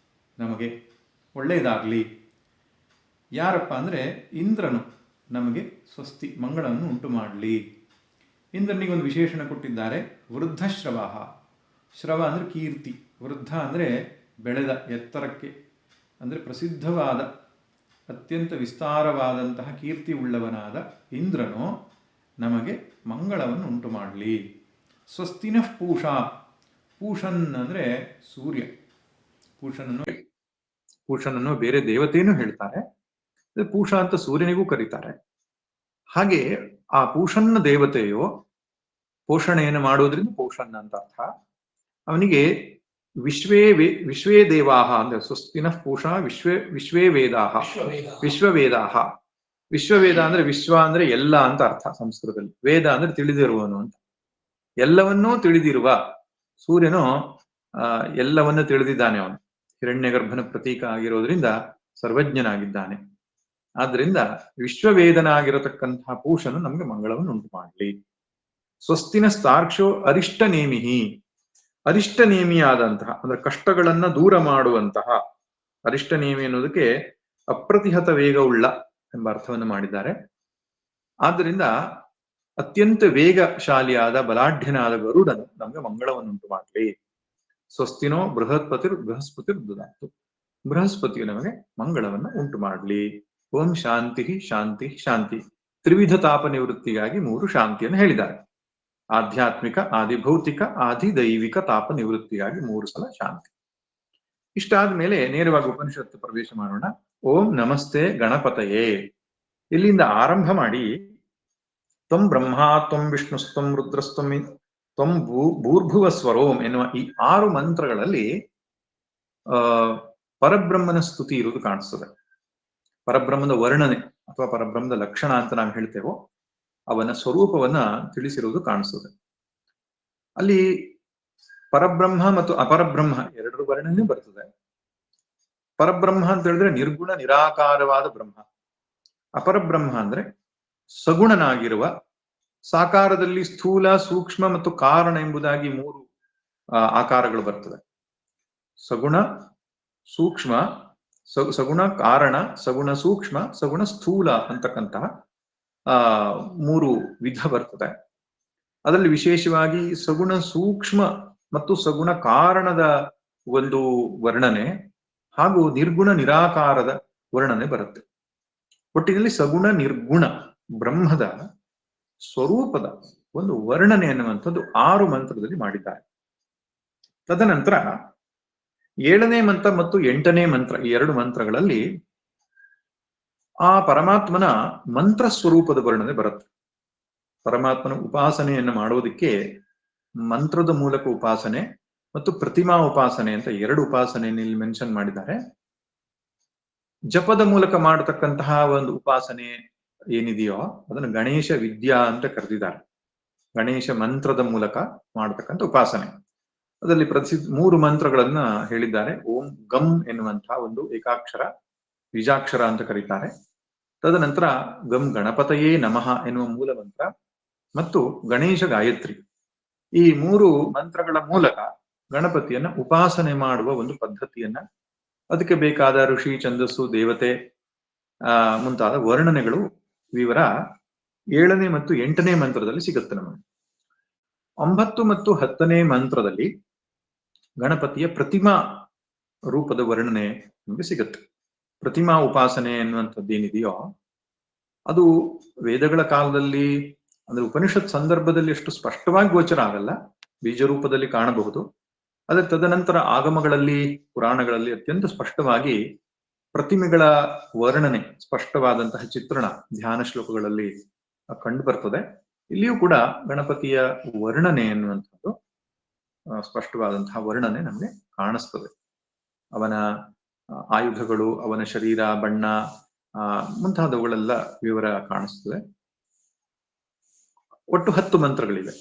S1: ನಮಗೆ ಒಳ್ಳೆಯದಾಗಲಿ. ಯಾರಪ್ಪ ಅಂದರೆ ಇಂದ್ರನು ನಮಗೆ ಸ್ವಸ್ತಿ ಮಂಗಳವನ್ನು ಉಂಟು ಮಾಡಲಿ. ಇಂದ್ರನಿಗೆ ಒಂದು ವಿಶೇಷಣ ಕೊಟ್ಟಿದ್ದಾರೆ, ವೃದ್ಧಶ್ರವಾಹ. ಶ್ರವ ಅಂದರೆ ಕೀರ್ತಿ, ವೃದ್ಧ ಅಂದರೆ ಬೆಳೆದ, ಎತ್ತರಕ್ಕೆ, ಅಂದರೆ ಪ್ರಸಿದ್ಧವಾದ, ಅತ್ಯಂತ ವಿಸ್ತಾರವಾದಂತಹ ಕೀರ್ತಿ ಉಳ್ಳವನಾದ ಇಂದ್ರನು ನಮಗೆ ಮಂಗಳವನ್ನು ಉಂಟು ಮಾಡಲಿ. ಸ್ವಸ್ತಿನಃ ಪೂಷಾ, ಪೂಷನ್ ಅಂದರೆ ಸೂರ್ಯ, ಪೂಷನನ್ನು ಬೇರೆ ದೇವತೆಯನ್ನು ಹೇಳ್ತಾರೆ, ಪೂಷ ಅಂತ ಸೂರ್ಯನಿಗೂ ಕರೀತಾರೆ. ಹಾಗೆ ಆ ಪೂಷನ್ನ ದೇವತೆಯು ಪೋಷಣೆಯನ್ನು ಮಾಡೋದ್ರಿಂದ ಪೋಷನ್ ಅಂತ ಅರ್ಥ. ಅವನಿಗೆ ವಿಶ್ವೇ ದೇವಾಹ ಅಂದ್ರೆ ಸ್ವಸ್ತಿನಃ ಪೂಷಾ ವಿಶ್ವೇ ವೇದಾಹ, ವಿಶ್ವವೇದಾಹ. ವಿಶ್ವವೇದ ಅಂದ್ರೆ ವಿಶ್ವ ಅಂದ್ರೆ ಎಲ್ಲ ಅಂತ ಅರ್ಥ ಸಂಸ್ಕೃತದಲ್ಲಿ. ವೇದ ಅಂದ್ರೆ ತಿಳಿದಿರುವನು ಅಂತ. ಎಲ್ಲವನ್ನೂ ತಿಳಿದಿರುವ ಸೂರ್ಯನು ಎಲ್ಲವನ್ನೂ ತಿಳಿದಿದ್ದಾನೆ. ಅವನು ಹಿರಣ್ಯಗರ್ಭನ ಪ್ರತೀಕ ಆಗಿರೋದ್ರಿಂದ ಸರ್ವಜ್ಞನಾಗಿದ್ದಾನೆ. ಆದ್ರಿಂದ ವಿಶ್ವವೇದನಾಗಿರತಕ್ಕಂತಹ ಪೂಷನು ನಮಗೆ ಮಂಗಳವನ್ನು ಉಂಟು ಮಾಡಲಿ. ಸ್ವಸ್ತಿನ ಸ್ತಾರ್ಕ್ಷೋ ಅರಿಷ್ಟ ನೇಮಿಹಿ, ಅರಿಷ್ಟ ನೇಮಿಯಾದಂತಹ ಅಂದ್ರೆ ಕಷ್ಟಗಳನ್ನ ದೂರ ಮಾಡುವಂತಹ, ಅರಿಷ್ಟ ನೇಮಿ ಅನ್ನೋದಕ್ಕೆ ಅಪ್ರತಿಹತ ವೇಗವುಳ್ಳ ಎಂಬ ಅರ್ಥವನ್ನು ಮಾಡಿದ್ದಾರೆ. ಆದ್ದರಿಂದ ಅತ್ಯಂತ ವೇಗಶಾಲಿಯಾದ ಬಲಾಢ್ಯನಾದ ಗರುಡನು ನಮಗೆ ಮಂಗಳವನ್ನು ಉಂಟು ಮಾಡಲಿ. ಸ್ವಸ್ತಿನೋ ಬೃಹಸ್ಪತಿ ದುದಾತು, ಬೃಹಸ್ಪತಿಯು ನಮಗೆ ಮಂಗಳವನ್ನು ಉಂಟು ಮಾಡಲಿ. ಓಂ ಶಾಂತಿ ಶಾಂತಿ ಶಾಂತಿ. ತ್ರಿವಿಧ ತಾಪ ನಿವೃತ್ತಿಗಾಗಿ 3 ಶಾಂತಿಯನ್ನು ಹೇಳಿದ್ದಾರೆ. ಆಧ್ಯಾತ್ಮಿಕ, ಆದಿಭೌತಿಕ, ಆದಿದೈವಿಕ ತಾಪ ನಿವೃತ್ತಿಗಾಗಿ 3 ಸಲ ಶಾಂತಿ. ಇಷ್ಟಾದ್ಮೇಲೆ ನೇರವಾಗಿ ಉಪನಿಷತ್ತು ಪ್ರವೇಶ ಮಾಡೋಣ. ಓಂ ನಮಸ್ತೆ ಗಣಪತಯೇ. ಇಲ್ಲಿಂದ ಆರಂಭ ಮಾಡಿ ತ್ವಂ ಬ್ರಹ್ಮ ತ್ವಂ ವಿಷ್ಣುಸ್ತಂ ರುದ್ರಸ್ತಂ ತ್ವಂ ಭೂರ್ಭುವ ಸ್ವರೋಂ ಎನ್ನುವ ಈ 6 ಮಂತ್ರಗಳಲ್ಲಿ ಪರಬ್ರಹ್ಮನ ಸ್ತುತಿ ಇರುವುದು ಕಾಣಿಸ್ತದೆ. ಪರಬ್ರಹ್ಮದ ವರ್ಣನೆ ಅಥವಾ ಪರಬ್ರಹ್ಮದ ಲಕ್ಷಣ ಅಂತ ನಾವು ಹೇಳ್ತೇವೋ ಅವನ ಸ್ವರೂಪವನ್ನ ತಿಳಿಸಿರುವುದು ಕಾಣಿಸ್ತದೆ. ಅಲ್ಲಿ ಪರಬ್ರಹ್ಮ ಮತ್ತು ಅಪರಬ್ರಹ್ಮ 2 ವರ್ಣನೆ ಬರ್ತದೆ. ಪರಬ್ರಹ್ಮ ಅಂತ ಹೇಳಿದ್ರೆ ನಿರ್ಗುಣ ನಿರಾಕಾರವಾದ ಬ್ರಹ್ಮ. ಅಪರಬ್ರಹ್ಮ ಅಂದ್ರೆ ಸಗುಣನಾಗಿರುವ, ಸಾಕಾರದಲ್ಲಿ ಸ್ಥೂಲ, ಸೂಕ್ಷ್ಮ ಮತ್ತು ಕಾರಣ ಎಂಬುದಾಗಿ 3 ಆಕಾರಗಳು ಬರ್ತದೆ. ಸಗುಣ, ಸೂಕ್ಷ್ಮ, ಸಗುಣ ಕಾರಣ, ಸಗುಣ ಸೂಕ್ಷ್ಮ, ಸಗುಣ ಸ್ಥೂಲ ಅಂತಕ್ಕಂತಹ 3 ವಿಧ ಬರ್ತದೆ. ಅದರಲ್ಲಿ ವಿಶೇಷವಾಗಿ ಸಗುಣ ಸೂಕ್ಷ್ಮ ಮತ್ತು ಸಗುಣ ಕಾರಣದ ಒಂದು ವರ್ಣನೆ ಹಾಗೂ ನಿರ್ಗುಣ ನಿರಾಕಾರದ ವರ್ಣನೆ ಬರುತ್ತೆ. ಒಟ್ಟಿನಲ್ಲಿ ಸಗುಣ ನಿರ್ಗುಣ ಬ್ರಹ್ಮದ ಸ್ವರೂಪದ ಒಂದು ವರ್ಣನೆ ಅನ್ನುವಂಥದ್ದು 6 ಮಂತ್ರದಲ್ಲಿ ಮಾಡಿದ್ದಾರೆ. ತದನಂತರ 7ನೇ ಮಂತ್ರ ಮತ್ತು 8ನೇ ಮಂತ್ರ, ಈ 2 ಮಂತ್ರಗಳಲ್ಲಿ ಆ ಪರಮಾತ್ಮನ ಮಂತ್ರ ಸ್ವರೂಪದ ವರ್ಣನೆ ಬರುತ್ತೆ. ಪರಮಾತ್ಮನ ಉಪಾಸನೆಯನ್ನು ಮಾಡೋದಕ್ಕೆ ಮಂತ್ರದ ಮೂಲಕ ಉಪಾಸನೆ ಮತ್ತು ಪ್ರತಿಮಾ ಉಪಾಸನೆ ಅಂತ 2 ಉಪಾಸನೆಯನ್ನು ಇಲ್ಲಿ ಮೆನ್ಷನ್ ಮಾಡಿದ್ದಾರೆ. ಜಪದ ಮೂಲಕ ಮಾಡತಕ್ಕಂತಹ ಒಂದು ಉಪಾಸನೆ ಏನಿದೆಯೋ ಅದನ್ನು ಗಣೇಶ ವಿದ್ಯಾ ಅಂತ ಕರೆದಿದ್ದಾರೆ. ಗಣೇಶ ಮಂತ್ರದ ಮೂಲಕ ಮಾಡತಕ್ಕಂಥ ಉಪಾಸನೆ. ಅದರಲ್ಲಿ 3 ಮಂತ್ರಗಳನ್ನ ಹೇಳಿದ್ದಾರೆ. ಓಂ ಗಂ ಎನ್ನುವಂತಹ ಒಂದು ಏಕಾಕ್ಷರ, ಬೀಜಾಕ್ಷರ ಅಂತ ಕರೀತಾರೆ. ತದನಂತರ ಗಂ ಗಣಪತಯೇ ನಮಃ ಎನ್ನುವ ಮೂಲ ಮಂತ್ರ ಮತ್ತು ಗಣೇಶ ಗಾಯತ್ರಿ, ಈ 3 ಮಂತ್ರಗಳ ಮೂಲಕ ಗಣಪತಿಯನ್ನ ಉಪಾಸನೆ ಮಾಡುವ ಒಂದು ಪದ್ಧತಿಯನ್ನ, ಅದಕ್ಕೆ ಬೇಕಾದ ಋಷಿ, ಛಂದಸ್ಸು, ದೇವತೆ ಮುಂತಾದ ವರ್ಣನೆಗಳು ವಿವರ 7ನೇ ಮತ್ತು 8ನೇ ಮಂತ್ರದಲ್ಲಿ ಸಿಗುತ್ತೆ ನಮಗೆ. 9 ಮತ್ತು 10ನೇ ಮಂತ್ರದಲ್ಲಿ ಗಣಪತಿಯ ಪ್ರತಿಮಾ ರೂಪದ ವರ್ಣನೆ ನಮಗೆ ಸಿಗುತ್ತೆ. ಪ್ರತಿಮಾ ಉಪಾಸನೆ ಎನ್ನುವಂಥದ್ದು ಏನಿದೆಯೋ ಅದು ವೇದಗಳ ಕಾಲದಲ್ಲಿ ಅಂದ್ರೆ ಉಪನಿಷತ್ ಸಂದರ್ಭದಲ್ಲಿ ಎಷ್ಟು ಸ್ಪಷ್ಟವಾಗಿ ಗೋಚರ ಆಗಲ್ಲ, ಬೀಜ ರೂಪದಲ್ಲಿ ಕಾಣಬಹುದು. ಅದರ ತದನಂತರ ಆಗಮಗಳಲ್ಲಿ, ಪುರಾಣಗಳಲ್ಲಿ ಅತ್ಯಂತ ಸ್ಪಷ್ಟವಾಗಿ ಪ್ರತಿಮೆಗಳ ವರ್ಣನೆ, ಸ್ಪಷ್ಟವಾದಂತಹ ಚಿತ್ರಣ ಧ್ಯಾನ ಶ್ಲೋಕಗಳಲ್ಲಿ ಕಂಡು ಬರ್ತದೆ. ಇಲ್ಲಿಯೂ ಕೂಡ ಗಣಪತಿಯ ವರ್ಣನೆ ಎನ್ನುವಂಥದ್ದು ಸ್ಪಷ್ಟವಾದಂತಹ ವರ್ಣನೆ ನಮಗೆ ಕಾಣಿಸ್ತದೆ. ಅವನ ಆಯುಧಗಳು, ಅವನ ಶರೀರ, ಬಣ್ಣ ಮುಂತಾದವುಗಳೆಲ್ಲ ವಿವರ ಕಾಣಿಸ್ತದೆ. ಒಟ್ಟು 10 ಮಂತ್ರಗಳಿವೆ.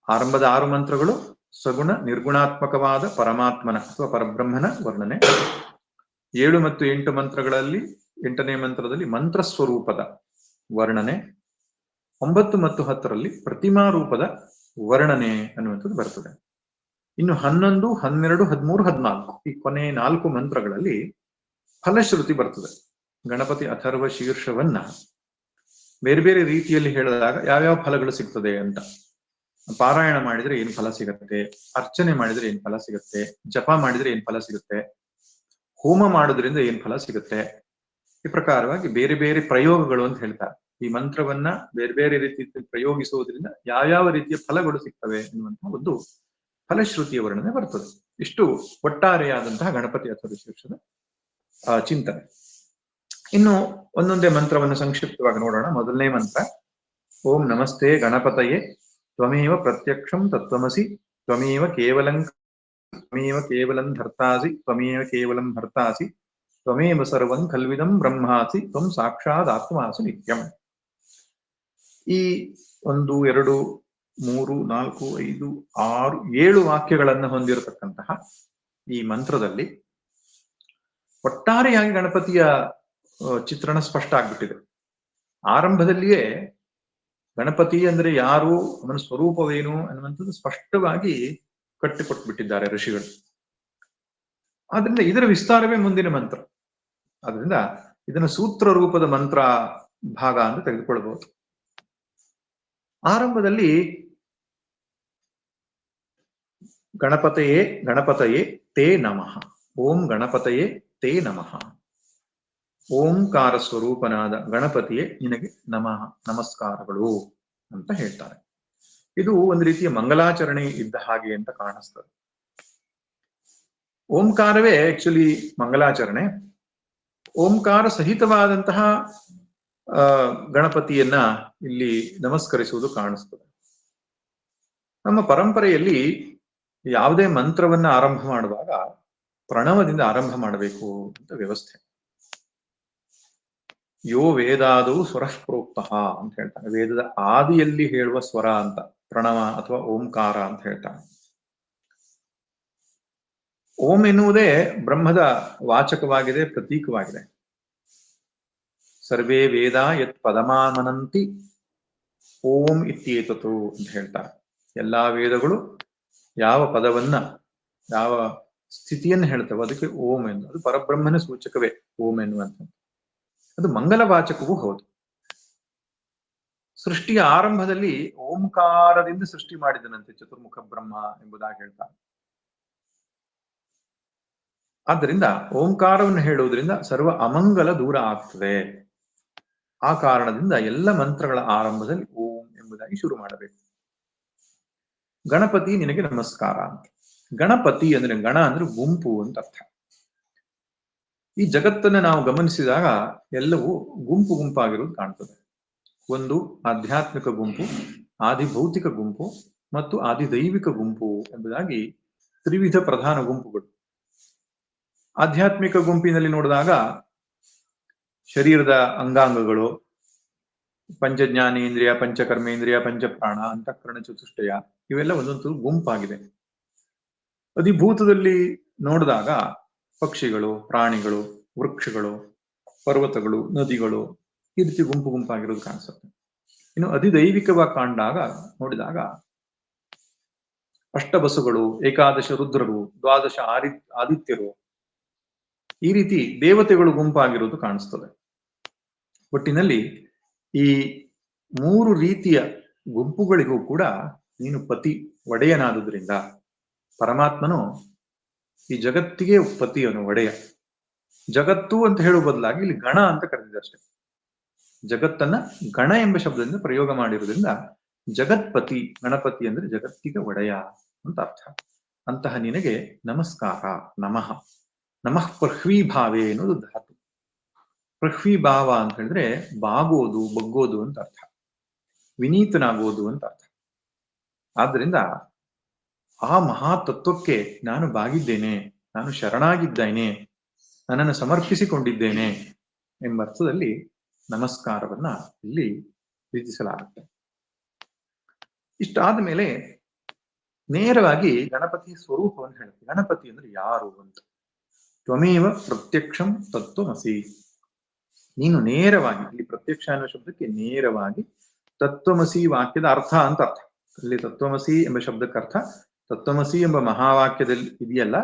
S1: ಆರಂಭದ 6 ಮಂತ್ರಗಳು ಸಗುಣ ನಿರ್ಗುಣಾತ್ಮಕವಾದ ಪರಮಾತ್ಮನ ಅಥವಾ ಪರಬ್ರಹ್ಮನ ವರ್ಣನೆ. 7 ಮತ್ತು 8 ಮಂತ್ರಗಳಲ್ಲಿ 8ನೇ ಮಂತ್ರದಲ್ಲಿ ಮಂತ್ರ ಸ್ವರೂಪದ ವರ್ಣನೆ. 9 ಮತ್ತು 10ರಲ್ಲಿ ಪ್ರತಿಮಾ ರೂಪದ ವರ್ಣನೆ ಅನ್ನುವಂಥದ್ದು ಬರ್ತದೆ. ಇನ್ನು 11, 12, 13, 14 ಈ ಕೊನೆ 4 ಮಂತ್ರಗಳಲ್ಲಿ ಫಲಶ್ರುತಿ ಬರ್ತದೆ. ಗಣಪತಿ ಅಥರ್ವ ಶೀರ್ಷವನ್ನ ಬೇರೆ ಬೇರೆ ರೀತಿಯಲ್ಲಿ ಹೇಳಿದಾಗ ಯಾವ್ಯಾವ ಫಲಗಳು ಸಿಗ್ತದೆ ಅಂತ. ಪಾರಾಯಣ ಮಾಡಿದ್ರೆ ಏನ್ ಫಲ ಸಿಗುತ್ತೆ, ಅರ್ಚನೆ ಮಾಡಿದ್ರೆ ಏನ್ ಫಲ ಸಿಗುತ್ತೆ, ಜಪ ಮಾಡಿದ್ರೆ ಏನ್ ಫಲ ಸಿಗುತ್ತೆ, ಹೋಮ ಮಾಡೋದ್ರಿಂದ ಏನ್ ಫಲ ಸಿಗುತ್ತೆ, ಈ ಪ್ರಕಾರವಾಗಿ ಬೇರೆ ಬೇರೆ ಪ್ರಯೋಗಗಳು ಅಂತ ಹೇಳ್ತಾರೆ. ಈ ಮಂತ್ರವನ್ನ ಬೇರೆ ಬೇರೆ ರೀತಿಯಲ್ಲಿ ಪ್ರಯೋಗಿಸುವುದರಿಂದ ಯಾವ್ಯಾವ ರೀತಿಯ ಫಲಗಳು ಸಿಗ್ತವೆ ಎನ್ನುವಂತಹ ಒಂದು ಫಲಶ್ರುತಿಯ ವರ್ಣನೆ ಬರ್ತದೆ. ಇಷ್ಟು ಒಟ್ಟಾರೆಯಾದಂತಹ ಗಣಪತಿ ಅಥರ್ವ ಶೀರ್ಷದ ಚಿಂತನೆ. ಇನ್ನು ಒಂದೊಂದೇ ಮಂತ್ರವನ್ನು ಸಂಕ್ಷಿಪ್ತವಾಗಿ ನೋಡೋಣ. ಮೊದಲನೇ ಮಂತ್ರ ಓಂ ನಮಸ್ತೆ ಗಣಪತಯೇ ತ್ವಮೇವ ಪ್ರತ್ಯಕ್ಷಂ ತತ್ವಮಸಿ ತ್ವಮೇವ ಕೇವಲಂ ಧರ್ತಾಸಿ ತ್ವಮೇವ ಕೇವಲಂ ಭರ್ತಾಸಿ ತ್ವಮೇವ ಸರ್ವಂ ಖಲ್ವಿದಂ ಬ್ರಹ್ಮಾಸಿ ತ್ವಂ ಸಾಕ್ಷಾತ್ ಆತ್ಮಾಸಿ ನಿತ್ಯಂ. ಈ 1, 2, 3, 4, 5, 6, 7 ವಾಕ್ಯಗಳನ್ನು ಹೊಂದಿರತಕ್ಕಂತಹ ಈ ಮಂತ್ರದಲ್ಲಿ ಒಟ್ಟಾರೆಯಾಗಿ ಗಣಪತಿಯ ಚಿತ್ರಣ ಸ್ಪಷ್ಟ ಆಗ್ಬಿಟ್ಟಿದೆ. ಆರಂಭದಲ್ಲಿಯೇ ಗಣಪತಿ ಅಂದ್ರೆ ಯಾರು, ಅವನ ಸ್ವರೂಪವೇನು ಅನ್ನುವಂಥದ್ದು ಸ್ಪಷ್ಟವಾಗಿ ಕಟ್ಟಿಕೊಟ್ಬಿಟ್ಟಿದ್ದಾರೆ ಋಷಿಗಳು. ಆದ್ರಿಂದ ಇದರ ವಿಸ್ತಾರವೇ ಮುಂದಿನ ಮಂತ್ರ. ಆದ್ರಿಂದ ಇದನ್ನು ಸೂತ್ರ ರೂಪದ ಮಂತ್ರ ಭಾಗ ಅಂತ ತೆಗೆದುಕೊಳ್ಬಹುದು. ಆರಂಭದಲ್ಲಿ ಗಣಪತಯೇ ತೇ ನಮಃ, ಓಂ ಗಣಪತಯೇ ತೇ ನಮಃ. ಓಂಕಾರ ಸ್ವರೂಪನಾದ ಗಣಪತಿಯೇ ನಿನಗೆ ನಮಸ್ಕಾರಗಳು ಅಂತ ಹೇಳ್ತಾರೆ. ಇದು ಒಂದು ರೀತಿಯ ಮಂಗಲಾಚರಣೆ ಇದ್ದ ಹಾಗೆ ಅಂತ ಕಾಣಿಸ್ತದೆ. ಓಂಕಾರವೇ ಆಕ್ಚುಲಿ ಮಂಗಲಾಚರಣೆ. ಓಂಕಾರ ಸಹಿತವಾದಂತಹ ಗಣಪತಿಯನ್ನ ಇಲ್ಲಿ ನಮಸ್ಕರಿಸುವುದು ಕಾಣಿಸ್ತದೆ. ನಮ್ಮ ಪರಂಪರೆಯಲ್ಲಿ ಯಾವುದೇ ಮಂತ್ರವನ್ನ ಆರಂಭ ಮಾಡುವಾಗ ಪ್ರಣವದಿಂದ ಆರಂಭ ಮಾಡಬೇಕು ಅಂತ ವ್ಯವಸ್ಥೆ. ಯೋ ವೇದಾದು ಸ್ವರಃ ಪ್ರೋಕ್ತಃ ಅಂತ ಹೇಳ್ತಾನೆ. ವೇದದ ಆದಿಯಲ್ಲಿ ಹೇಳುವ ಸ್ವರ ಅಂತ ಪ್ರಣವ ಅಥವಾ ಓಂಕಾರ ಅಂತ ಹೇಳ್ತಾನೆ. ಓಂ ಎನ್ನುವುದೇ ಬ್ರಹ್ಮದ ವಾಚಕವಾಗಿದೆ, ಪ್ರತೀಕವಾಗಿದೆ. ಸರ್ವೇ ವೇದ ಯತ್ ಪದಮಾಮನಂತಿ ಓಂ ಇತ್ಯೇತತು ಅಂತ ಹೇಳ್ತಾರೆ. ಎಲ್ಲಾ ವೇದಗಳು ಯಾವ ಪದವನ್ನ, ಯಾವ ಸ್ಥಿತಿಯನ್ನು ಹೇಳ್ತವೆ ಅದಕ್ಕೆ ಓಂ ಎಂದು. ಅದು ಪರಬ್ರಹ್ಮನ ಸೂಚಕವೇ ಓಂ ಎನ್ನುವಂಥದ್ದು. ಅದು ಮಂಗಲವಾಚಕವೂ ಹೌದು. ಸೃಷ್ಟಿಯ ಆರಂಭದಲ್ಲಿ ಓಂಕಾರದಿಂದ ಸೃಷ್ಟಿ ಮಾಡಿದನಂತೆ ಚತುರ್ಮುಖ ಬ್ರಹ್ಮ ಎಂಬುದಾಗಿ ಹೇಳ್ತಾರೆ. ಆದ್ದರಿಂದ ಓಂಕಾರವನ್ನು ಹೇಳುವುದರಿಂದ ಸರ್ವ ಅಮಂಗಲ ದೂರ ಆಗ್ತದೆ. ಆ ಕಾರಣದಿಂದ ಎಲ್ಲ ಮಂತ್ರಗಳ ಆರಂಭದಲ್ಲಿ ಓಂ ಎಂಬುದಾಗಿ ಶುರು ಮಾಡಬೇಕು. ಗಣಪತಿ ನಿನಗೆ ನಮಸ್ಕಾರ ಅಂತ. ಗಣಪತಿ ಅಂದ್ರೆ ಗಣ ಅಂದ್ರೆ ಗುಂಪು ಅಂತ ಅರ್ಥ. ಈ ಜಗತ್ತನ್ನು ನಾವು ಗಮನಿಸಿದಾಗ ಎಲ್ಲವೂ ಗುಂಪು ಗುಂಪಾಗಿರುವುದು ಕಾಣ್ತದೆ. ಒಂದು ಆಧ್ಯಾತ್ಮಿಕ ಗುಂಪು, ಆದಿಭೌತಿಕ ಗುಂಪು ಮತ್ತು ಆದಿದೈವಿಕ ಗುಂಪು ಎಂಬುದಾಗಿ ತ್ರಿವಿಧ ಪ್ರಧಾನ ಗುಂಪುಗಳು. ಆಧ್ಯಾತ್ಮಿಕ ಗುಂಪಿನಲ್ಲಿ ನೋಡಿದಾಗ ಶರೀರದ ಅಂಗಾಂಗಗಳು, ಪಂಚಜ್ಞಾನೇಂದ್ರಿಯ, ಪಂಚಕರ್ಮೇಂದ್ರಿಯ, ಪಂಚಪ್ರಾಣ, ಅಂತಃಕರಣ, ಚತುಷ್ಟಯ ಇವೆಲ್ಲ ಒಂದೊಂದು ಗುಂಪಾಗಿದೆ. ಅಧಿಭೂತದಲ್ಲಿ ನೋಡಿದಾಗ ಪಕ್ಷಿಗಳು, ಪ್ರಾಣಿಗಳು, ವೃಕ್ಷಗಳು, ಪರ್ವತಗಳು, ನದಿಗಳು ಈ ರೀತಿ ಗುಂಪು ಗುಂಪಾಗಿರೋದು ಕಾಣಿಸುತ್ತೆ. ಇನ್ನು ಅಧಿದೈವಿಕವಾಗಿ ನೋಡಿದಾಗ ಅಷ್ಟಬಸುಗಳು, ಏಕಾದಶ ರುದ್ರರು, ದ್ವಾದಶ ಆದಿತ್ಯರು ಈ ರೀತಿ ದೇವತೆಗಳು ಗುಂಪಾಗಿರೋದು ಕಾಣಿಸ್ತದೆ. ಒಟ್ಟಿನಲ್ಲಿ ಈ 3 ರೀತಿಯ ಗುಂಪುಗಳಿಗೂ ಕೂಡ ನೀನು ಪತಿ, ಒಡೆಯನಾದುದರಿಂದ ಪರಮಾತ್ಮನು ಈ ಜಗತ್ತಿಗೆ ಪತಿಯನು, ಒಡೆಯ. ಜಗತ್ತು ಅಂತ ಹೇಳುವ ಬದಲಾಗಿ ಇಲ್ಲಿ ಗಣ ಅಂತ ಕರೆದಿದ್ದಷ್ಟೇ. ಜಗತ್ತನ್ನ ಗಣ ಎಂಬ ಶಬ್ದದಿಂದ ಪ್ರಯೋಗ ಮಾಡಿರುವುದರಿಂದ ಜಗತ್ಪತಿ, ಗಣಪತಿ ಅಂದ್ರೆ ಜಗತ್ತಿಗೆ ಒಡೆಯ ಅಂತ ಅರ್ಥ. ಅಂತಹ ನಿನಗೆ ನಮಸ್ಕಾರ. ನಮಃ ನಮಃ ಪೃಥ್ವೀಭಾವೇ ಎನ್ನುವುದು ಧಾತು. ಪೃಥ್ವೀಭಾವ ಅಂತ ಹೇಳಿದ್ರೆ ಬಾಗೋದು, ಬಗ್ಗೋದು ಅಂತ ಅರ್ಥ, ವಿನೀತನಾಗೋದು ಅಂತ ಅರ್ಥ. ಆದ್ರಿಂದ ಆ ಮಹಾತತ್ವಕ್ಕೆ ನಾನು ಬಾಗಿದ್ದೇನೆ, ನಾನು ಶರಣಾಗಿದ್ದೇನೆ, ನನ್ನನ್ನು ಸಮರ್ಪಿಸಿಕೊಂಡಿದ್ದೇನೆ ಎಂಬ ಅರ್ಥದಲ್ಲಿ ನಮಸ್ಕಾರವನ್ನ ಇಲ್ಲಿ ವಿಧಿಸಲಾಗುತ್ತೆ. ಇಷ್ಟಾದ ಮೇಲೆ
S2: ನೇರವಾಗಿ ಗಣಪತಿ ಸ್ವರೂಪವನ್ನು ಹೇಳುತ್ತೆ. ಗಣಪತಿ ಅಂದ್ರೆ ಯಾರು ಅಂತ. ತ್ವಮೇವ ಪ್ರತ್ಯಕ್ಷಂ ತತ್ವಮಸಿ. ನೀನು ನೇರವಾಗಿ, ಇಲ್ಲಿ ಪ್ರತ್ಯಕ್ಷ ಅನ್ನೋ ಶಬ್ದಕ್ಕೆ ನೇರವಾಗಿ ತತ್ವಮಸಿ ವಾಕ್ಯದ ಅರ್ಥ ಅಂತ ಅರ್ಥ. ಇಲ್ಲಿ ತತ್ವಮಸಿ ಎಂಬ ಶಬ್ದಕ್ಕೆ ಅರ್ಥ ತತ್ವಮಸಿ ಎಂಬ ಮಹಾವಾಕ್ಯದಲ್ಲಿ ಇದೆಯಲ್ಲ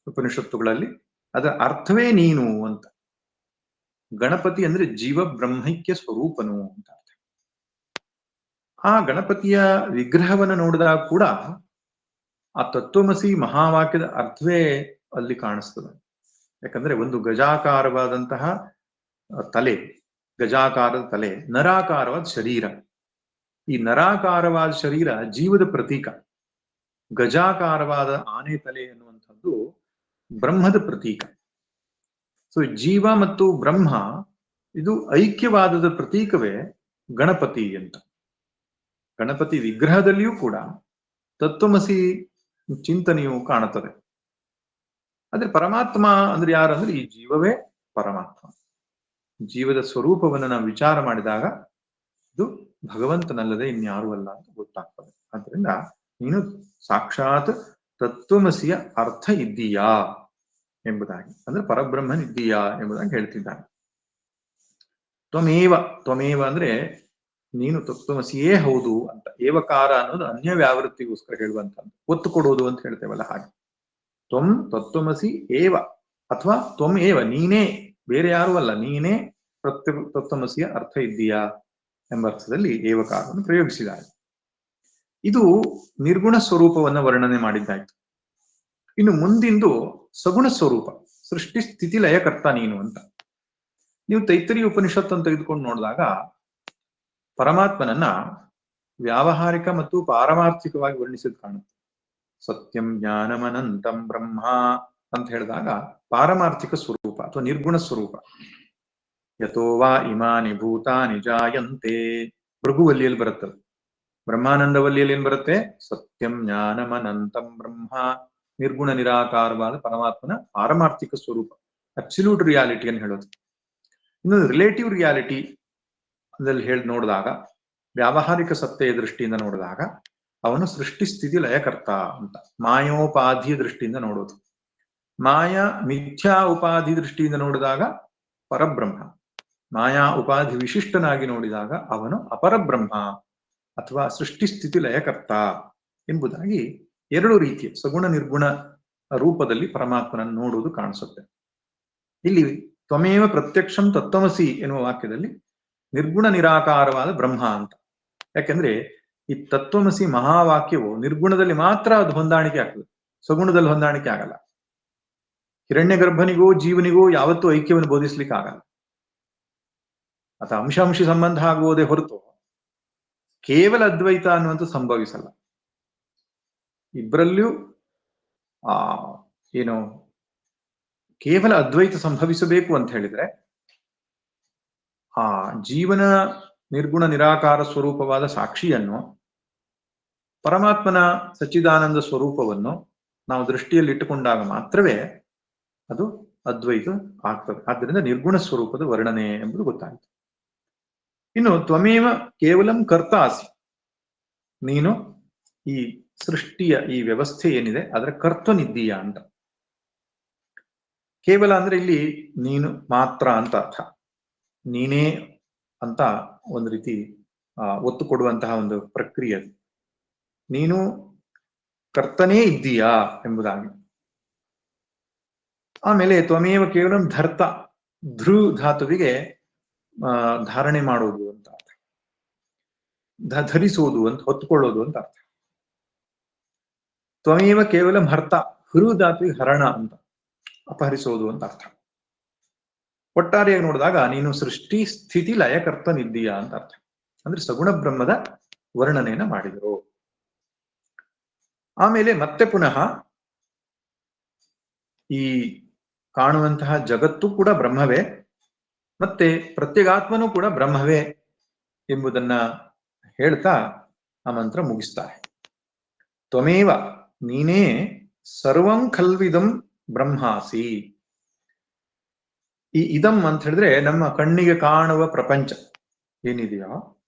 S2: ಉಪನಿಷತ್ತುಗಳಲ್ಲಿ, ಅದರ ಅರ್ಥವೇ ನೀನು ಅಂತ. ಗಣಪತಿ ಅಂದ್ರೆ ಜೀವ ಬ್ರಹ್ಮೈಕ್ಯ ಸ್ವರೂಪನು ಅಂತ ಅರ್ಥ. ಆ ಗಣಪತಿಯ ವಿಗ್ರಹವನ್ನು ನೋಡಿದಾಗ ಕೂಡ ಆ ತತ್ವಮಸಿ ಮಹಾವಾಕ್ಯದ ಅರ್ಥವೇ ಅಲ್ಲಿ ಕಾಣಿಸ್ತದೆ. ಯಾಕಂದ್ರೆ ಒಂದು ಗಜಾಕಾರವಾದಂತಹ ತಲೆ, ಗಜಾಕಾರದ ತಲೆ, ನರಾಕಾರವಾದ ಶರೀರ. ಈ ನರಾಕಾರವಾದ ಶರೀರ ಜೀವದ ಪ್ರತೀಕ. ಗಜಾಕಾರವಾದ ಆನೆ ತಲೆ ಎನ್ನುವಂಥದ್ದು ಬ್ರಹ್ಮದ ಪ್ರತೀಕ. ಸೊ ಜೀವ ಮತ್ತು ಬ್ರಹ್ಮ ಇದು ಐಕ್ಯವಾದದ ಪ್ರತೀಕವೇ ಗಣಪತಿ ಅಂತ. ಗಣಪತಿ ವಿಗ್ರಹದಲ್ಲಿಯೂ ಕೂಡ ತತ್ವಮಸಿ ಚಿಂತನೆಯು ಕಾಣುತ್ತದೆ. ಆದ್ರೆ ಪರಮಾತ್ಮ ಅಂದ್ರೆ ಯಾರಂದ್ರೆ ಈ ಜೀವವೇ ಪರಮಾತ್ಮ. ಜೀವದ ಸ್ವರೂಪವನ್ನು ನಾವು ವಿಚಾರ ಮಾಡಿದಾಗ ಇದು ಭಗವಂತನಲ್ಲದೆ ಇನ್ಯಾರೂ ಅಲ್ಲ ಅಂತ ಗೊತ್ತಾಗ್ತದೆ. ಆದ್ರಿಂದ ನೀನು ಸಾಕ್ಷಾತ್ ತತ್ವಮಸಿಯ ಅರ್ಥ ಇದ್ದೀಯಾ ಎಂಬುದಾಗಿ, ಅಂದ್ರೆ ಪರಬ್ರಹ್ಮನ್ ಇದ್ದೀಯಾ ಎಂಬುದಾಗಿ ಹೇಳ್ತಿದ್ದಾನೆ. ತ್ವಮೇವ, ತ್ವಮೇವ ಅಂದ್ರೆ ನೀನು ತತ್ವಮಸಿಯೇ ಹೌದು ಅಂತ. ಏವಕಾರ ಅನ್ನೋದು ಅನ್ಯ ವ್ಯಾವೃತ್ತಿಗೋಸ್ಕರ ಹೇಳುವಂತದ್ದು, ಒತ್ತು ಕೊಡೋದು ಅಂತ ಹೇಳ್ತೇವಲ್ಲ ಹಾಗೆ. ತ್ವಂ ತತ್ವಮಸಿ ಏವ, ಅಥವಾ ತ್ವಂ ಏವ, ನೀನೇ, ಬೇರೆ ಯಾರೂ ಅಲ್ಲ, ನೀನೇ ತತ್ವಮಸಿಯ ಅರ್ಥ ಇದ್ದೀಯಾ ಎಂಬ ಅರ್ಥದಲ್ಲಿ ಏವಕಾರವನ್ನು ಪ್ರಯೋಗಿಸಿದ್ದಾರೆ. ಇದು ನಿರ್ಗುಣ ಸ್ವರೂಪವನ್ನು ವರ್ಣನೆ ಮಾಡಿದ್ದಾಯ್ತು. ಇನ್ನು ಮುಂದಿಂದು ಸಗುಣ ಸ್ವರೂಪ, ಸೃಷ್ಟಿ ಸ್ಥಿತಿ ಲಯಕರ್ತ ನೀನು ಅಂತ. ನೀವು ತೈತ್ತರೀಯ ಉಪನಿಷತ್ತನ್ನು ತೆಗೆದುಕೊಂಡು ನೋಡಿದಾಗ ಪರಮಾತ್ಮನನ್ನ ವ್ಯಾವಹಾರಿಕ ಮತ್ತು ಪಾರಮಾರ್ಥಿಕವಾಗಿ ವರ್ಣಿಸಿದ ಕಾಣುತ್ತೆ. ಸತ್ಯಂ ಜ್ಞಾನಮನಂತಂ ಬ್ರಹ್ಮ ಅಂತ ಹೇಳಿದಾಗ ಪಾರಮಾರ್ಥಿಕ ಸ್ವರೂಪ ಅಥವಾ ನಿರ್ಗುಣ ಸ್ವರೂಪ. ಯಥೋ ವಾ ಇಮಾನಿ ಭೂತಾನಿ ಜಾಯಂತೆ, ಭೃಗುವಲ್ಲಿಯಲ್ಲಿ ಬರುತ್ತದೆ. ಬ್ರಹ್ಮಾನಂದವಲ್ಲಿಯಲ್ಲಿ ಏನ್ ಬರುತ್ತೆ? ಸತ್ಯಂ ಜ್ಞಾನಮನಂತಂ ಬ್ರಹ್ಮ, ನಿರ್ಗುಣ ನಿರಾಕಾರವಾದ ಪರಮಾತ್ಮನ ಪಾರಮಾರ್ಥಿಕ ಸ್ವರೂಪ, ಅಬ್ಸಲ್ಯೂಟ್ ರಿಯಾಲಿಟಿಯನ್ನು ಹೇಳೋದು. ಇನ್ನು ರಿಲೇಟಿವ್ ರಿಯಾಲಿಟಿ ಅದಲ್ಲಿ ಹೇಳಿ ನೋಡಿದಾಗ, ವ್ಯಾವಹಾರಿಕ ಸತ್ತೆಯ ದೃಷ್ಟಿಯಿಂದ ನೋಡಿದಾಗ ಅವನು ಸೃಷ್ಟಿ ಸ್ಥಿತಿ ಲಯಕರ್ತ ಅಂತ. ಮಾಯೋಪಾಧಿಯ ದೃಷ್ಟಿಯಿಂದ ನೋಡೋದು. ಮಾಯಾ ಮಿಥ್ಯಾ ಉಪಾಧಿ ದೃಷ್ಟಿಯಿಂದ ನೋಡಿದಾಗ ಪರಬ್ರಹ್ಮ, ಮಾಯಾ ಉಪಾಧಿ ವಿಶಿಷ್ಟನಾಗಿ ನೋಡಿದಾಗ ಅವನು ಅಪರಬ್ರಹ್ಮ ಅಥವಾ ಸೃಷ್ಟಿ ಸ್ಥಿತಿ ಲಯಕರ್ತ ಎಂಬುದಾಗಿ ಎರಡು ರೀತಿಯ ಸಗುಣ ನಿರ್ಗುಣ ರೂಪದಲ್ಲಿ ಪರಮಾತ್ಮನನ್ನು ನೋಡುವುದು ಕಾಣಿಸುತ್ತೆ. ಇಲ್ಲಿ ತ್ವಮೇವ ಪ್ರತ್ಯಕ್ಷಂ ತತ್ವಮಸಿ ಎನ್ನುವ ವಾಕ್ಯದಲ್ಲಿ ನಿರ್ಗುಣ ನಿರಾಕಾರವಾದ ಬ್ರಹ್ಮ ಅಂತ. ಯಾಕೆಂದ್ರೆ ಈ ತತ್ವಮಸಿ ಮಹಾವಾಕ್ಯವು ನಿರ್ಗುಣದಲ್ಲಿ ಮಾತ್ರ ಅದು ಹೊಂದಾಣಿಕೆ ಆಗ್ತದೆ, ಸಗುಣದಲ್ಲಿ ಹೊಂದಾಣಿಕೆ ಆಗಲ್ಲ. ಹಿರಣ್ಯ ಗರ್ಭನಿಗೂ ಜೀವನಿಗೂ ಯಾವತ್ತೂ ಐಕ್ಯವನ್ನು ಬೋಧಿಸ್ಲಿಕ್ಕೆ ಆಗಲ್ಲ. ಅಥವಾ ಅಂಶಾಂಶಿ ಸಂಬಂಧ ಆಗುವುದೇ ಹೊರತು ಕೇವಲ ಅದ್ವೈತ ಅನ್ನುವಂಥ ಸಂಭವಿಸಲ್ಲ. ಇಬ್ಬರಲ್ಲಿಯೂ ಏನು ಕೇವಲ ಅದ್ವೈತ ಸಂಭವಿಸಬೇಕು ಅಂತ ಹೇಳಿದ್ರೆ ಆ ಜೀವನ ನಿರ್ಗುಣ ನಿರಾಕಾರ ಸ್ವರೂಪವಾದ ಸಾಕ್ಷಿಯನ್ನು, ಪರಮಾತ್ಮನ ಸಚ್ಚಿದಾನಂದ ಸ್ವರೂಪವನ್ನು ನಾವು ದೃಷ್ಟಿಯಲ್ಲಿ ಇಟ್ಟುಕೊಂಡಾಗ ಮಾತ್ರವೇ ಅದು ಅದ್ವೈತ ಆಗ್ತದೆ. ಆದ್ದರಿಂದ ನಿರ್ಗುಣ ಸ್ವರೂಪದ ವರ್ಣನೆ ಎಂಬುದು ಗೊತ್ತಾಯಿತು. ಇನ್ನು ತ್ವಮೇವ ಕೇವಲಂ ಕರ್ತ ಅಸಿ, ನೀನು ಈ ಸೃಷ್ಟಿಯ ಈ ವ್ಯವಸ್ಥೆ ಏನಿದೆ ಅದರ ಕರ್ತನಿದ್ದೀಯಾ ಅಂತ. ಕೇವಲ ಅಂದ್ರೆ ಇಲ್ಲಿ ನೀನು ಮಾತ್ರ ಅಂತ ಅರ್ಥ. ನೀನೇ ಅಂತ ಒಂದು ರೀತಿ ಒತ್ತು ಕೊಡುವಂತಹ ಒಂದು ಪ್ರಕ್ರಿಯೆ ಅದು. ನೀನು ಕರ್ತನೇ ಇದ್ದೀಯಾ ಎಂಬುದಾಗಿ. ಆಮೇಲೆ ತ್ವಮೇವ ಕೇವಲಂ ಧರ್ತ, ಧೃ ಧಾತುವಿಗೆ ಧಾರಣೆ ಮಾಡುವುದು ಅಂತ ಅರ್ಥ, ಧರಿಸುವುದು ಅಂತ, ಹೊತ್ತುಕೊಳ್ಳೋದು ಅಂತ ಅರ್ಥ. ತ್ವಮೇವ ಕೇವಲಂ ಹರ್ತ, ಹೃ ಧಾತುವಿಗೆ ಹರಣ ಅಂತ, ಅಪಹರಿಸೋದು ಅಂತ ಅರ್ಥ. ಒಟ್ಟಾರೆಯಾಗಿ ನೋಡಿದಾಗ ನೀನು ಸೃಷ್ಟಿ ಸ್ಥಿತಿ ಲಯಕರ್ತನಿದ್ದೀಯಾ ಅಂತ ಅರ್ಥ. ಅಂದ್ರೆ ಸಗುಣ ಬ್ರಹ್ಮದ ವರ್ಣನೆಯನ್ನ ಮಾಡಿದರು. ಆಮೇಲೆ ಮತ್ತೆ ಪುನಃ ಈ ಕಾಣುವಂತಹ ಜಗತ್ತು ಕೂಡ ಬ್ರಹ್ಮವೇ, ಮತ್ತೆ ಪ್ರತ್ಯೇಗಾತ್ಮನೂ ಕೂಡ ಬ್ರಹ್ಮವೇ ಎಂಬುದನ್ನ ಹೇಳ್ತಾ ಆ ಮಂತ್ರ ಮುಗಿಸ್ತಾರೆ. ತ್ವಮೇವ, ನೀನೇ ಸರ್ವಂ ಖಲ್ವಿದಂ ಬ್ರಹ್ಮಾಸಿ. ಈ ಇದಂ ಅಂತ ಹೇಳಿದ್ರೆ ನಮ್ಮ ಕಣ್ಣಿಗೆ ಕಾಣುವ ಪ್ರಪಂಚ ಏನಿದೆಯೋ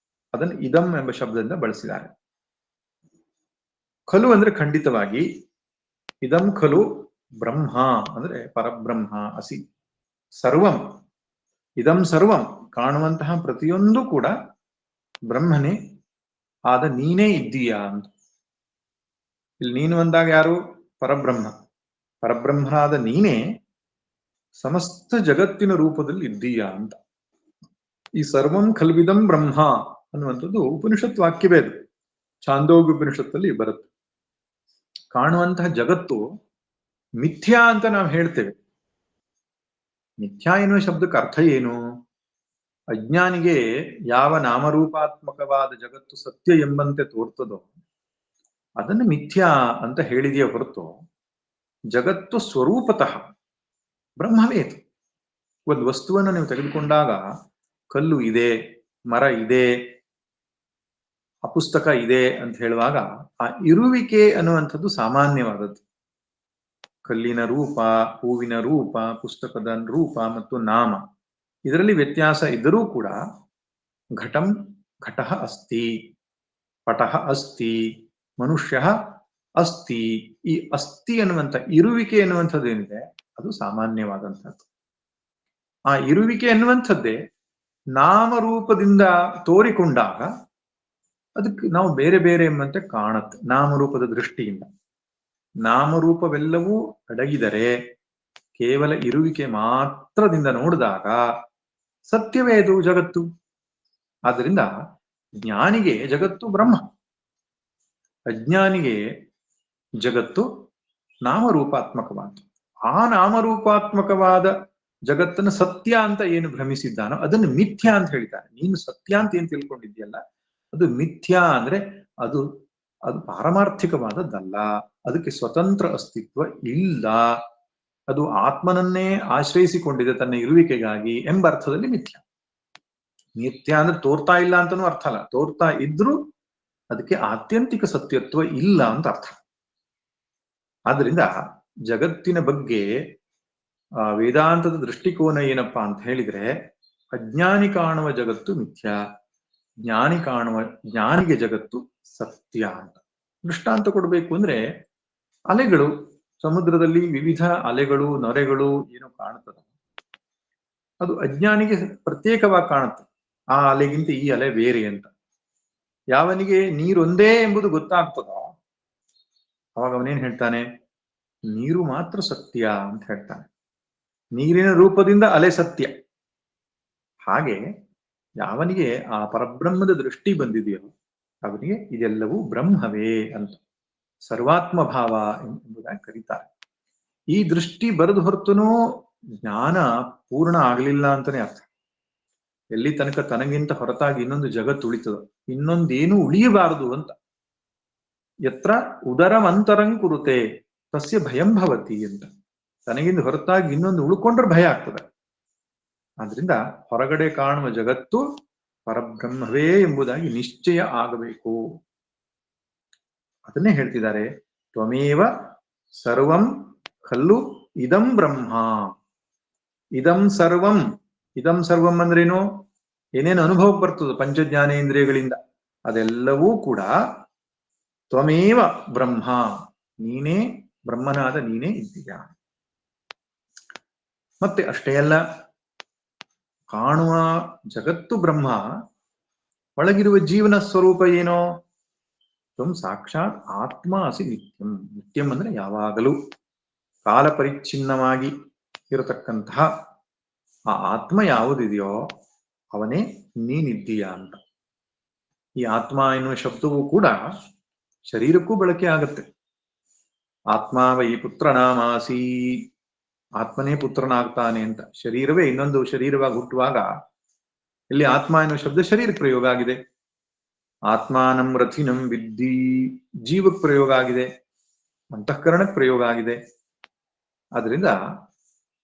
S2: ಅದನ್ನು ಇದಂ ಎಂಬ ಶಬ್ದದಿಂದ ಬಳಸಿದ್ದಾರೆ. ಖಲು ಅಂದ್ರೆ ಖಂಡಿತವಾಗಿ, ಇದಂ ಖಲು ಬ್ರಹ್ಮ ಅಂದ್ರೆ ಪರಬ್ರಹ್ಮ ಅಸಿ, ಸರ್ವಂ ಇದಂ ಸರ್ವಂ ಕಾಣುವಂತಹ ಪ್ರತಿಯೊಂದು ಕೂಡ ಬ್ರಹ್ಮನೇ ಆದ ನೀನೇ ಇದ್ದೀಯಾ ಅಂತ. ಇಲ್ಲಿ ನೀನು ಅಂದಾಗ ಯಾರು? ಪರಬ್ರಹ್ಮ. ಪರಬ್ರಹ್ಮನಾದ ನೀನೇ ಸಮಸ್ತ ಜಗತ್ತಿನ ರೂಪದಲ್ಲಿ ಇದ್ದೀಯಾ ಅಂತ. ಈ ಸರ್ವಂ ಖಲ್ವಿದಂ ಬ್ರಹ್ಮ ಅನ್ನುವಂಥದ್ದು ಉಪನಿಷತ್ ವಾಕ್ಯವೇ ಅದು. ಛಾಂದೋಗ್ಯ ಉಪನಿಷತ್ತಲ್ಲಿ ಬರುತ್ತೆ. ಕಾಣುವಂತಹ ಜಗತ್ತು ಮಿಥ್ಯಾ ಅಂತ ನಾವು ಹೇಳ್ತೇವೆ. ಮಿಥ್ಯಾ ಎನ್ನುವ ಶಬ್ದಕ್ಕೆ ಅರ್ಥ ಏನು? ಅಜ್ಞಾನಿಗೆ ಯಾವ ನಾಮರೂಪಾತ್ಮಕವಾದ ಜಗತ್ತು ಸತ್ಯ ಎಂಬಂತೆ ತೋರ್ತದೋ ಅದನ್ನು ಮಿಥ್ಯಾ ಅಂತ ಹೇಳಿದೆಯೇ ಹೊರತು ಜಗತ್ತು ಸ್ವರೂಪತಃ ಬ್ರಹ್ಮವೇ ಇದು. ಒಂದು ವಸ್ತುವನ್ನು ನೀವು ತೆಗೆದುಕೊಂಡಾಗ ಕಲ್ಲು ಇದೆ, ಮರ ಇದೆ, ಆ ಪುಸ್ತಕ ಇದೆ ಅಂತ ಹೇಳುವಾಗ ಆ ಇರುವಿಕೆ ಅನ್ನುವಂಥದ್ದು ಸಾಮಾನ್ಯವಾದದ್ದು. ಕಲ್ಲಿನ ರೂಪ, ಹೂವಿನ ರೂಪ, ಪುಸ್ತಕದ ರೂಪ ಮತ್ತು ನಾಮ, ಇದರಲ್ಲಿ ವ್ಯತ್ಯಾಸ ಇದ್ದರೂ ಕೂಡ ಘಟಂ ಘಟಃ ಅಸ್ತಿ, ಪಟಃ ಅಸ್ತಿ, ಮನುಷ್ಯ ಅಸ್ತಿ. ಈ ಅಸ್ತಿ ಅನ್ನುವಂಥ ಇರುವಿಕೆ ಎನ್ನುವಂಥದ್ದು ಏನಿದೆ ಅದು ಸಾಮಾನ್ಯವಾದಂಥದ್ದು. ಆ ಇರುವಿಕೆ ಎನ್ನುವಂಥದ್ದೇ ನಾಮರೂಪದಿಂದ ತೋರಿಕೊಂಡಾಗ ಅದಕ್ಕೆ ನಾವು ಬೇರೆ ಬೇರೆ ಎಂಬಂತೆ ಕಾಣುತ್ತೆ. ನಾಮರೂಪದ ದೃಷ್ಟಿಯಿಂದ ನಾಮರೂಪವೆಲ್ಲವೂ ಅಡಗಿದರೆ ಕೇವಲ ಇರುವಿಕೆ ಮಾತ್ರದಿಂದ ನೋಡಿದಾಗ ಸತ್ಯವೇ ಇದು ಜಗತ್ತು. ಆದ್ದರಿಂದ ಜ್ಞಾನಿಗೆ ಜಗತ್ತು ಬ್ರಹ್ಮ, ಅಜ್ಞಾನಿಗೆ ಜಗತ್ತು ನಾಮರೂಪಾತ್ಮಕವಾದ. ಆ ನಾಮರೂಪಾತ್ಮಕವಾದ ಜಗತ್ತನ್ನು ಸತ್ಯ ಅಂತ ಏನು ಭ್ರಮಿಸಿದ್ದಾನೋ ಅದನ್ನು ಮಿಥ್ಯಾ ಅಂತ ಹೇಳ್ತಾನೆ. ನೀನು ಸತ್ಯ ಅಂತ ಏನ್ ತಿಳ್ಕೊಂಡಿದ್ಯಲ್ಲ ಅದು ಮಿಥ್ಯಾ. ಅಂದ್ರೆ ಅದು ಅದು ಪಾರಮಾರ್ಥಿಕವಾದದ್ದಲ್ಲ, ಅದಕ್ಕೆ ಸ್ವತಂತ್ರ ಅಸ್ತಿತ್ವ ಇಲ್ಲ, ಅದು ಆತ್ಮನನ್ನೇ ಆಶ್ರಯಿಸಿಕೊಂಡಿದೆ ತನ್ನ ಇರುವಿಕೆಗಾಗಿ ಎಂಬ ಅರ್ಥದಲ್ಲಿ ಮಿಥ್ಯಾ. ಮಿಥ್ಯಾ ಅಂದ್ರೆ ತೋರ್ತಾ ಇಲ್ಲ ಅಂತನೂ ಅರ್ಥ ಅಲ್ಲ, ತೋರ್ತಾ ಇದ್ರೂ ಅದಕ್ಕೆ ಆತ್ಯಂತಿಕ ಸತ್ಯತ್ವ ಇಲ್ಲ ಅಂತ ಅರ್ಥ. ಆದ್ರಿಂದ ಜಗತ್ತಿನ ಬಗ್ಗೆ ವೇದಾಂತದ ದೃಷ್ಟಿಕೋನ ಏನಪ್ಪಾ ಅಂತ ಹೇಳಿದ್ರೆ, ಅಜ್ಞಾನಿ ಕಾಣುವ ಜಗತ್ತು ಮಿಥ್ಯಾ, ಜ್ಞಾನಿಗೆ ಜಗತ್ತು ಸತ್ಯ ಅಂತ. ದೃಷ್ಟಾಂತ ಕೊಡ್ಬೇಕು ಅಂದ್ರೆ, ಅಲೆಗಳು, ಸಮುದ್ರದಲ್ಲಿ ವಿವಿಧ ಅಲೆಗಳು, ನೊರೆಗಳು ಏನೋ ಕಾಣುತ್ತದೆ, ಅದು ಅಜ್ಞಾನಿಗೆ ಪ್ರತ್ಯೇಕವಾಗಿ ಕಾಣುತ್ತೆ. ಆ ಅಲೆಗಿಂತ ಈ ಅಲೆ ಬೇರೆ ಅಂತ. ಯಾವನಿಗೆ ನೀರೊಂದೇ ಎಂಬುದು ಗೊತ್ತಾಗ್ತದೋ ಅವಾಗ ಅವನೇನ್ ಹೇಳ್ತಾನೆ? ನೀರು ಮಾತ್ರ ಸತ್ಯ ಅಂತ ಹೇಳ್ತಾನೆ. ನೀರಿನ ರೂಪದಿಂದ ಅಲೆ ಸತ್ಯ. ಹಾಗೆ ಯಾವನಿಗೆ ಆ ಪರಬ್ರಹ್ಮದ ದೃಷ್ಟಿ ಬಂದಿದೆಯೋ ಅವನಿಗೆ ಇದೆಲ್ಲವೂ ಬ್ರಹ್ಮವೇ ಅಂತ ಸರ್ವಾತ್ಮ ಭಾವ ಎಂಬುದಾಗಿ ಕರೀತಾರೆ. ಈ ದೃಷ್ಟಿ ಬರೆದು ಹೊರತುನೂ ಜ್ಞಾನ ಪೂರ್ಣ ಆಗಲಿಲ್ಲ ಅಂತಾನೆ ಅರ್ಥ. ಎಲ್ಲಿ ತನಕ ತನಗಿಂತ ಹೊರತಾಗಿ ಇನ್ನೊಂದು ಜಗತ್ತು ಉಳಿತದ, ಇನ್ನೊಂದೇನು ಉಳಿಯಬಾರದು ಅಂತ. ಯತ್ರ ಉದರಮಂತರಂ ಕುರುತೆ ತಸ್ಯ ಭಯಂ ಭವತಿ ಅಂತ. ತನಗಿಂದ ಹೊರತಾಗಿ ಇನ್ನೊಂದು ಉಳ್ಕೊಂಡ್ರೆ ಭಯ ಆಗ್ತದೆ. ಆದ್ರಿಂದ ಹೊರಗಡೆ ಕಾಣುವ ಜಗತ್ತು ಪರಬ್ರಹ್ಮವೇ ಎಂಬುದಾಗಿ ನಿಶ್ಚಯ ಆಗಬೇಕು. ಅದನ್ನೇ ಹೇಳ್ತಿದ್ದಾರೆ, ತ್ವಮೇವ ಸರ್ವಂ ಖಲ್ಲು ಇದಂ ಬ್ರಹ್ಮ. ಇದಂ ಸರ್ವಂ, ಇದಂ ಸರ್ವಂ ಅಂದ್ರೇನು? ಏನೇನು ಅನುಭವಕ್ಕೆ ಬರ್ತದೆ ಪಂಚಜ್ಞಾನೇಂದ್ರಿಯಗಳಿಂದ ಅದೆಲ್ಲವೂ ಕೂಡ ತ್ವಮೇವ ಬ್ರಹ್ಮ, ನೀನೇ ಬ್ರಹ್ಮನಾದ ನೀನೇ ಇದ್ದೀಯ. ಮತ್ತೆ ಅಷ್ಟೇ ಅಲ್ಲ, ಕಾಣುವ ಜಗತ್ತು ಬ್ರಹ್ಮ, ಒಳಗಿರುವ ಜೀವನ ಸ್ವರೂಪ ಏನೋ? ತ್ವಂ ಸಾಕ್ಷಾತ್ ಆತ್ಮ ಅಸಿ ನಿತ್ಯಂ. ನಿತ್ಯಂ ಅಂದ್ರೆ ಯಾವಾಗಲೂ ಕಾಲ ಪರಿಚ್ಛಿನ್ನವಾಗಿ ಇರತಕ್ಕಂತಹ ಆ ಆತ್ಮ ಯಾವುದಿದೆಯೋ ಅವನೇ ನೀನಿದ್ದೀಯ ಅಂತ. ಈ ಆತ್ಮ ಎನ್ನುವ ಶಬ್ದವೂ ಕೂಡ ಶರೀರಕ್ಕೂ ಬಳಕೆ ಆಗುತ್ತೆ. ಆತ್ಮ ವೈ ಪುತ್ರನಾಮಾಸಿ, ಆತ್ಮನೇ ಪುತ್ರನಾಗ್ತಾನೆ ಅಂತ. ಶರೀರವೇ ಇನ್ನೊಂದು ಶರೀರವಾಗಿ ಹುಟ್ಟುವಾಗ ಇಲ್ಲಿ ಆತ್ಮ ಎನ್ನುವ ಶಬ್ದ ಶರೀರಕ್ಕೆ ಪ್ರಯೋಗ ಆಗಿದೆ. ಆತ್ಮಾನಂ ರಥಿನಂ ವಿದ್ಧಿ, ಜೀವಕ್ಕೆ ಪ್ರಯೋಗ ಆಗಿದೆ, ಅಂತಃಕರಣಕ್ಕೆ ಪ್ರಯೋಗ ಆಗಿದೆ. ಆದ್ರಿಂದ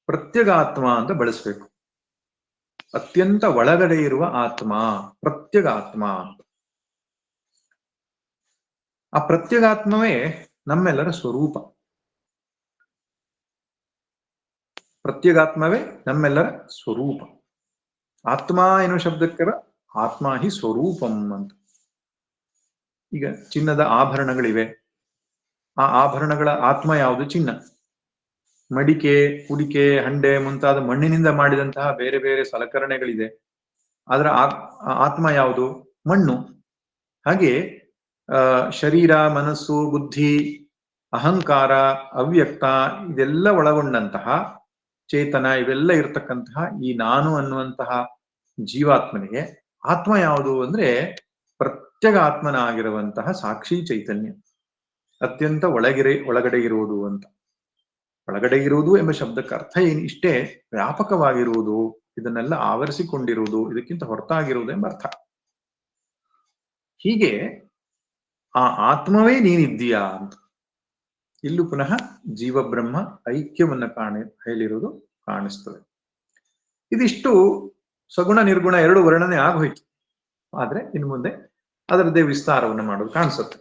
S2: ಪ್ರತ್ಯಗಾತ್ಮ ಅಂತ ಬಳಸಬೇಕು. ಅತ್ಯಂತ ಒಳಗಡೆ ಇರುವ ಆತ್ಮ ಪ್ರತ್ಯಗಾತ್ಮ ಅಂತ. ಆ ಪ್ರತ್ಯಗಾತ್ಮವೇ ನಮ್ಮೆಲ್ಲರ ಸ್ವರೂಪ. ಪ್ರತ್ಯಗಾತ್ಮವೇ ನಮ್ಮೆಲ್ಲರ ಸ್ವರೂಪ. ಆತ್ಮ ಎನ್ನುವ ಶಬ್ದಕ್ಕರ ಆತ್ಮ ಹಿ ಸ್ವರೂಪಂ ಅಂತ. ಈಗ ಚಿನ್ನದ ಆಭರಣಗಳಿವೆ, ಆ ಆಭರಣಗಳ ಆತ್ಮ ಯಾವುದು? ಚಿನ್ನ. ಮಡಿಕೆ, ಕುಡಿಕೆ, ಹಂಡೆ ಮುಂತಾದ ಮಣ್ಣಿನಿಂದ ಮಾಡಿದಂತಹ ಬೇರೆ ಬೇರೆ ಸಲಕರಣೆಗಳಿದೆ, ಅದರ ಆತ್ಮ ಯಾವುದು? ಮಣ್ಣು. ಹಾಗೆ ಶರೀರ, ಮನಸ್ಸು, ಬುದ್ಧಿ, ಅಹಂಕಾರ, ಅವ್ಯಕ್ತ, ಇದೆಲ್ಲ ಒಳಗೊಂಡಂತಹ ಚೇತನ, ಇವೆಲ್ಲ ಇರತಕ್ಕಂತಹ ಈ ನಾನು ಅನ್ನುವಂತಹ ಜೀವಾತ್ಮನಿಗೆ ಆತ್ಮ ಯಾವುದು ಅಂದ್ರೆ ಪ್ರತ್ಯೇಕ ಆತ್ಮನಾಗಿರುವಂತಹ ಸಾಕ್ಷಿ ಚೈತನ್ಯ, ಅತ್ಯಂತ ಒಳಗಡೆ ಇರುವುದು ಅಂತ. ಒಳಗಡೆ ಇರುವುದು ಎಂಬ ಶಬ್ದಕ್ಕೆ ಅರ್ಥ ಏನು? ಇಷ್ಟೇ ವ್ಯಾಪಕವಾಗಿರುವುದು, ಇದನ್ನೆಲ್ಲ ಆವರಿಸಿಕೊಂಡಿರುವುದು, ಇದಕ್ಕಿಂತ ಹೊರತಾಗಿರುವುದು ಎಂಬ ಅರ್ಥ. ಹೀಗೆ ಆ ಆತ್ಮವೇ ನೀನಿದ್ದೀಯಾ ಅಂತ ಇಲ್ಲೂ ಪುನಃ ಜೀವಬ್ರಹ್ಮ ಐಕ್ಯವನ್ನ ಹೇಳಿರುವುದು ಕಾಣಿಸ್ತದೆ. ಇದಿಷ್ಟು ಸಗುಣ ನಿರ್ಗುಣ ಎರಡು ವರ್ಣನೆ ಆಗೋಯ್ತು. ಆದ್ರೆ ಇನ್ನು ಮುಂದೆ ಅದರದ್ದೇ ವಿಸ್ತಾರವನ್ನು ಮಾಡೋದು ಕಾಣಿಸುತ್ತೆ.